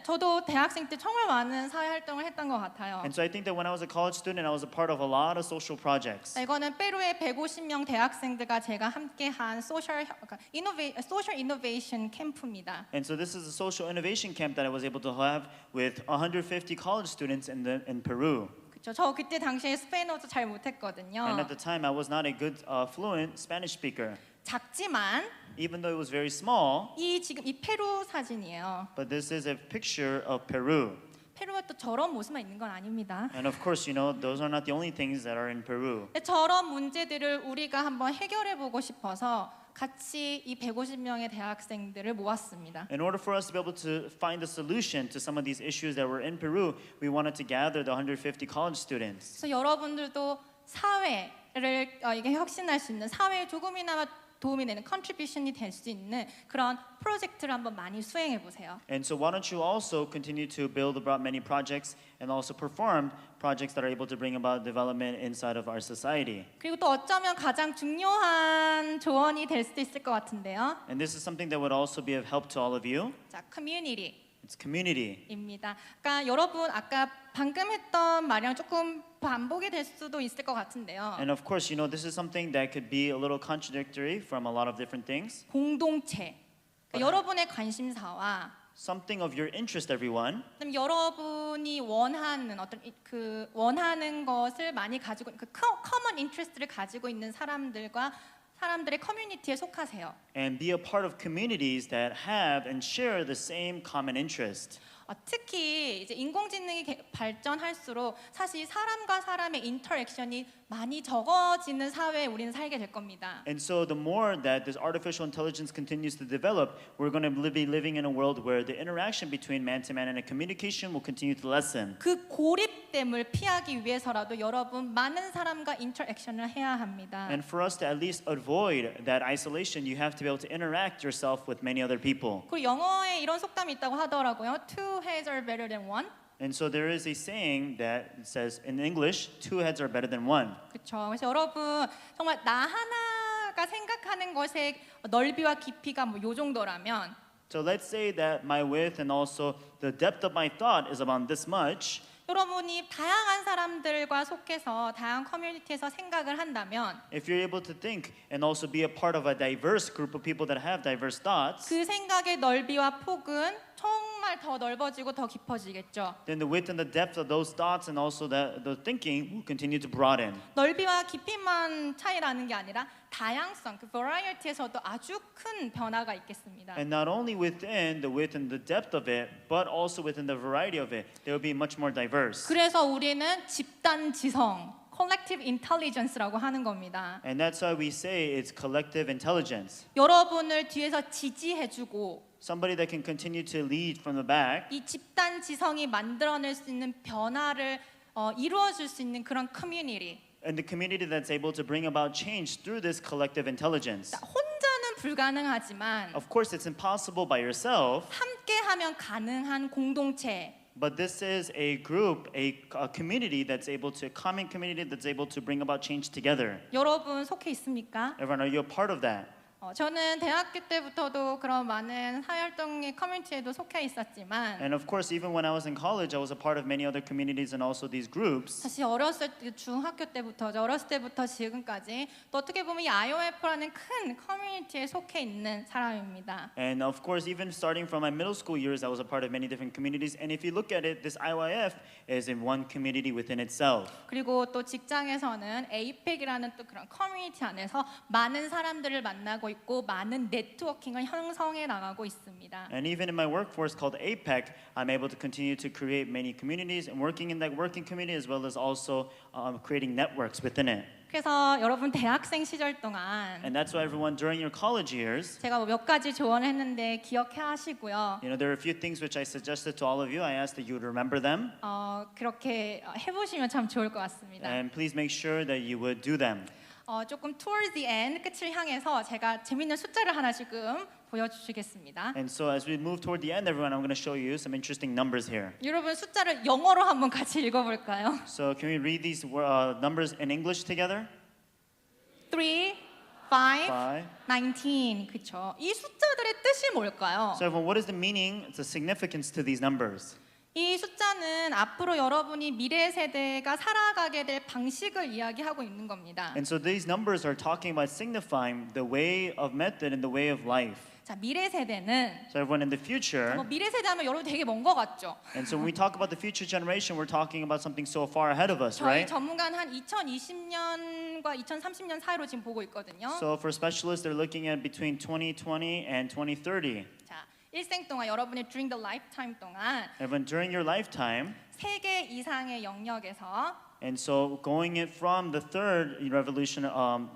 저도 대학생 때 정말 많은 사회 활동을 했던 것 같아요. And so I think that when I was a college student, I was a part of a lot of social projects. 자, 이거는 페루의 150명 대학생들과 제가 함께한 소셜 이노베이션 캠프입니다. And so this is a social innovation camp that I was able to have with 150 college students in Peru. 그렇죠. 저 그때 당시에 스페인어도 잘 못했거든요. And at the time, I was not a good fluent Spanish speaker. 작지만 Even though it was very small, 지금 이 페루 사진이에요. but this is a picture of Peru. 페루에 또 저런 모습만 있는 건 아닙니다. And of course, you know, those are not the only things that are in Peru. 저런 문제들을 우리가 한번 해결해 보고 싶어서 같이 이 150명의 대학생들을 모았습니다. In order for us to be able to find a solution to some of these issues that were in Peru, we wanted to gather the 150 college students. 그래서 여러분들도 사회를 이게 혁신할 수 있는 사회에 조금이나마 도움이 되는 컨트리뷰션이 될 수 있는 그런 프로젝트를 한번 많이 수행해 보세요. And so why don't you also continue to build about many projects and also perform projects that are able to bring about development inside of our society. 그리고 또 어쩌면 가장 중요한 조언이 될 수도 있을 것 같은데요. And this is something that would also be of help to all of you. 자, 커뮤니티. It's community. 입니다. 그러니까 여러분 아까 방금 했던 말이랑 조금 반복이 될 수도 있을 것 같은데요. And of course, you know, this is something that could be a little contradictory from a lot of different things. 공동체. 그러니까 여러분의 관심사와 Something of your interest, everyone. 그다음 여러분이 원하는 원하는 것을 많이 가지고 그 커먼 인트레스트를 가지고 있는 사람들의 커뮤니티에 속하세요. And be a part of communities that have and share the same common interest. 특히 이제 인공지능이 발전할수록 사실 사람과 사람의 인터랙션이 많이 적어지는 사회에 우리는 살게 될 겁니다. And so the more that this artificial intelligence continues to develop, we're going to be living in a world where the interaction between man to man and a communication will continue to lessen. 그 고립됨을 피하기 위해서라도 여러분 많은 사람과 인터랙션을 해야 합니다. And for us to at least avoid that isolation, you have to be able to interact yourself with many other people. 그리고 영어에 이런 속담이 있다고 하더라고요. Two heads are better than one. And so there is a saying that says in English, 2 heads are better than 1. 그렇죠. 그래서 여러분 정말 나 하나가 생각하는 것의 넓이와 깊이가 뭐 요 정도라면 So let's say that my width and also the depth of my thought is about this much. 여러분이 다양한 사람들과 속해서 다양한 커뮤니티에서 생각을 한다면 If you're able to think and also be a part of a diverse group of people that have diverse thoughts, 그 생각의 넓이와 폭은 정말 정말 더 넓어지고 더 깊어지겠죠. then the width and the depth of those thoughts and also the thinking will continue to broaden. 넓이와 깊이만 차이라는 게 아니라 다양성, 그 variety에서도 아주 큰 변화가 있겠습니다. And not only within the width and the depth of it, but also within the variety of it, they will be much more diverse. 그래서 우리는 집단 지성, collective intelligence라고 하는 겁니다. And that's why we say it's collective intelligence. 여러분을 뒤에서 지지해주고 Somebody that can continue to lead from the back, 이 집단 지성이 만들어낼 수 있는 변화를 이루어줄 수 있는 그런 커뮤니티. and the community that's able to bring about change through this collective intelligence. 혼자는 불가능하지만 Of course, it's impossible by yourself, 함께하면 가능한 공동체. but this is a group, a community that's able to, a common community that's able to bring about change together. 여러분 속해 있습니까? Everyone, are you a part of that? 저는 대학교 때부터도 그런 많은 사회활동의 커뮤니티에도 속해 있었지만 And of course, even when I was in college, I was a part of many other communities and also these groups. 사실 어렸을 때 중학교 때부터 어렸을 때부터 지금까지 또 어떻게 보면 이 IOF라는 큰 커뮤니티에 속해 있는 사람입니다. And of course, even starting from my middle school years, I was a part of many different communities. And if you look at it, this IYF is in one community within itself. 그리고 또 직장에서는 APEC이라는 또 그런 커뮤니티 안에서 많은 사람들을 만나고 있고 많은 네트워킹을 형성해 나가고 있습니다. And even in my workforce called APEC, I'm able to continue to create many communities and working in that working community as well as also creating networks within it. 그래서 여러분 대학생 시절 동안 And that's why everyone during your college years, 제가 몇 가지 조언을 했는데 기억해 하시고요. you know, there are a few things which I suggested to all of you. I asked that you would remember them. 그렇게 해보시면 참 좋을 것 같습니다. And please make sure that you would do them. 조금 towards the end 끝을 향해서 제가 재밌는 숫자를 하나 지금 보여주시겠습니다. And so as we move toward the end, everyone, I'm going to show you some interesting numbers here. 여러분 숫자를 영어로 한번 같이 읽어볼까요? So can we read these numbers in English together? 3, 5, 5. 19. 그렇죠. 이 숫자들의 뜻이 뭘까요? So everyone, what is the meaning, the significance to these numbers? 이 숫자는 앞으로 여러분이 미래 세대가 살아가게 될 방식을 이야기하고 있는 겁니다. And so these numbers are talking about signifying the way of method and the way of life. 자, 미래 세대는 So everyone in the future, 미래 세대 하면 여러분 되게 먼 거 같죠? and so when we talk about the future generation, we're talking about something so far ahead of us, 저희 right? 전문가는 한 2020년과 2030년 사이로 지금 보고 있거든요. So for specialists, they're looking at between 2020 and 2030. 자, 일생 동안 여러분이 during the lifetime 동안 Everyone, during your lifetime, 3개 이상의 영역에서 and so going it from the third revolution,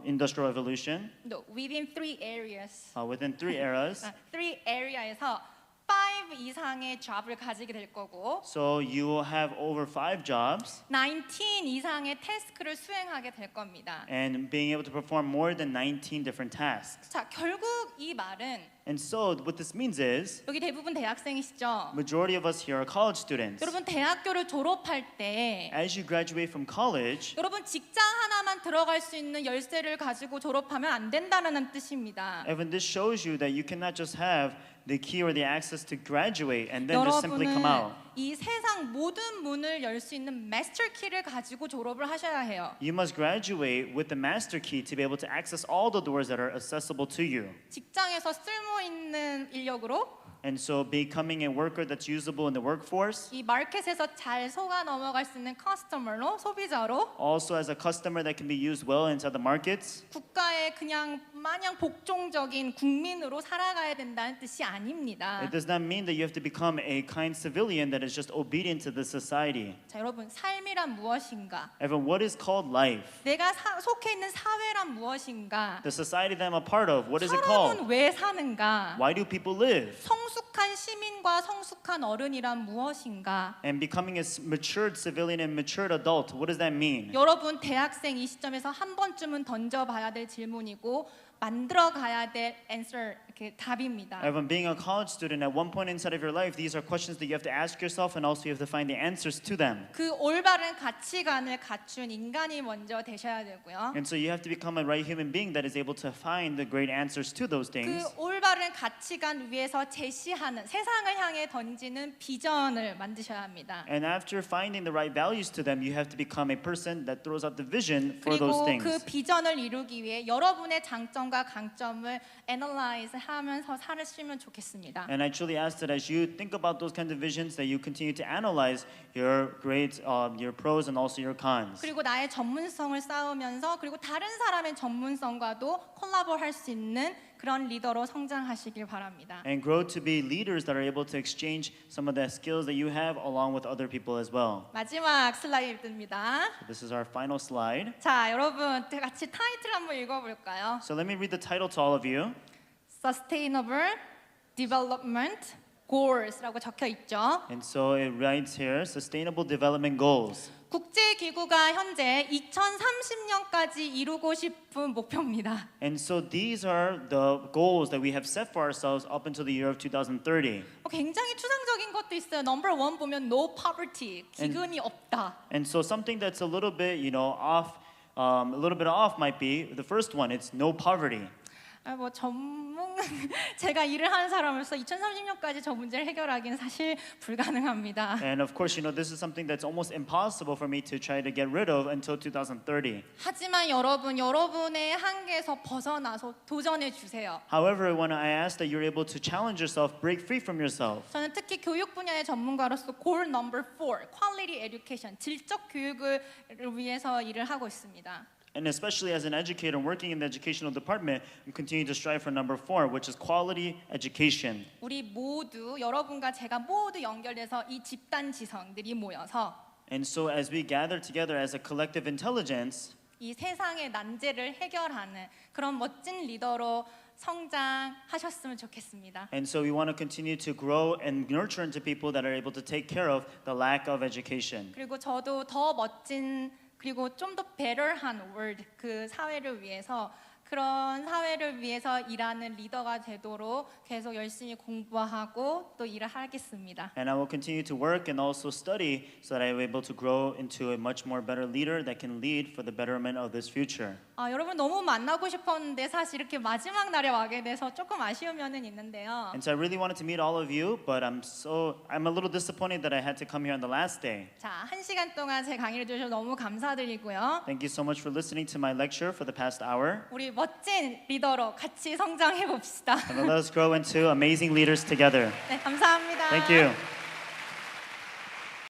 industrial revolution, no, within 3 areas. within 3 eras, 3 area에서 5 이상의 job을 가지게 될 거고 so you will have over 5 jobs 19 이상의 태스크를 수행하게 될 겁니다. and being able to perform more than 19 different tasks. 자, 결국 이 말은 And so what this means is 여기 대부분 대학생이시죠? majority of us here are college students. 여러분 대학교를 졸업할 때 As you graduate from college, 여러분 직장 하나만 들어갈 수 있는 열쇠를 가지고 졸업하면 안 된다는 뜻입니다. Evan, this shows you that you cannot just have the key or the access to graduate and then just simply come out. 여러분은 이 세상 모든 문을 열 수 있는 마스터 키를 가지고 졸업을 하셔야 해요. You must graduate with the master key to be able to access all the doors that are accessible to you. 직장에서 쓸모 있는 인력으로 And so becoming a worker that's usable in the workforce, 이 마켓에서 잘 속아 넘어갈 수 있는 커스터머로 소비자로 also as a customer that can be used well inside the markets, 국가의 그냥 마냥 복종적인 국민으로 살아가야 된다는 뜻이 아닙니다. it does not mean that you have to become a kind civilian that is just obedient to the society. 자, 여러분 삶이란 무엇인가? Evan, what is called life? 내가 속해 있는 사회란 무엇인가? The society that I'm a part of, what is it called? 사람은 왜 사는가? Why do people live? 성숙한 시민과 성숙한 어른이란 무엇인가? And becoming a matured civilian and matured adult, what does that mean? 여러분 대학생 이 시점에서 한 번쯤은 던져봐야 될 질문이고 만들어 가야 될 answer 이렇게 답입니다. Evan, being a college student, at one point inside of your life, these are questions that you have to ask yourself and also you have to find the answers to them. 그 올바른 가치관을 갖춘 인간이 먼저 되셔야 되고요. And so you have to become a right human being that is able to find the great answers to those 그 things. 올바른 가치관 위에서 제시하는 세상을 향해 던지는 비전을 만드셔야 합니다. And after finding the right values to them, you have to become a person that throws out the vision for those 그리고 things. 그 비전을 이루기 위해 여러분의 장점과 장점과 강점을 애널라이즈 하면서 살으시면 좋겠습니다. And I truly ask that as you think about those kind of visions, that you continue to analyze your great, your pros and also your cons. 그리고 나의 전문성을 쌓으면서 그리고 다른 사람의 전문성과도 콜라보할 수 있는 그런 리더로 성장하시길 바랍니다. And grow to be leaders that are able to exchange some of the skills that you have along with other people as well. 마지막 슬라이드입니다. So this is our final slide. 자, 여러분 같이 타이틀 한번 읽어볼까요? So let me read the title to all of you. Sustainable Development Goals라고 적혀 있죠. And so it writes here, Sustainable Development Goals. 국제기구가 현재 2030년까지 이루고 싶은 목표입니다. And so these are the goals that we have set for ourselves up until the year of 2030. 굉장히 추상적인 것도 있어요. Number 1 보면 no poverty, 기근이 없다. And so something that's a little bit, off, a little bit off might be the first one. It's no poverty. 뭐 제가 일을 하는 사람으로서 2030년까지 저 문제를 해결하기는 사실 불가능합니다. And of course, this is something that's almost impossible for me to try to get rid of until 2030. 하지만 여러분의 한계에서 벗어나서 도전해 주세요. However, when I ask that you're able to challenge yourself, break free from yourself. 저는 특히 교육 분야의 전문가로서 goal number 4, quality education, 질적 교육을 위해서 일을 하고 있습니다. And especially as an educator working in the educational department, I'm continuing to strive for number 4, which is quality education. 우리 모두 여러분과 제가 모두 연결돼서 이 집단 지성들이 모여서 And so as we gather together as a collective intelligence, 이 세상의 난제를 해결하는 그런 멋진 리더로 성장하셨으면 좋겠습니다. and so we want to continue to grow and nurture into people that are able to take care of the lack of education. 그리고 저도 더 멋진 그리고 좀 더 better한 world 그 사회를 위해서 그런 사회를 위해서 일하는 리더가 되도록 계속 열심히 공부하고 또 일을 하겠습니다. And I will continue to work and also study so that I am able to grow into a much more better leader that can lead for the betterment of this future. 여러분 너무 만나고 싶었는데 사실 이렇게 마지막 날에 와게 돼서 조금 아쉬운 면은 있는데요. And so I really wanted to meet all of you, but I'm a little disappointed that I had to come here on the last day. 자, 1시간 동안 제 강의를 들으셔서 너무 감사드리고요. Thank you so much for listening to my lecture for the past hour. 우리 멋진 리더로 같이 성장해 봅시다. And let us grow into amazing leaders together. 네, 감사합니다. Thank you.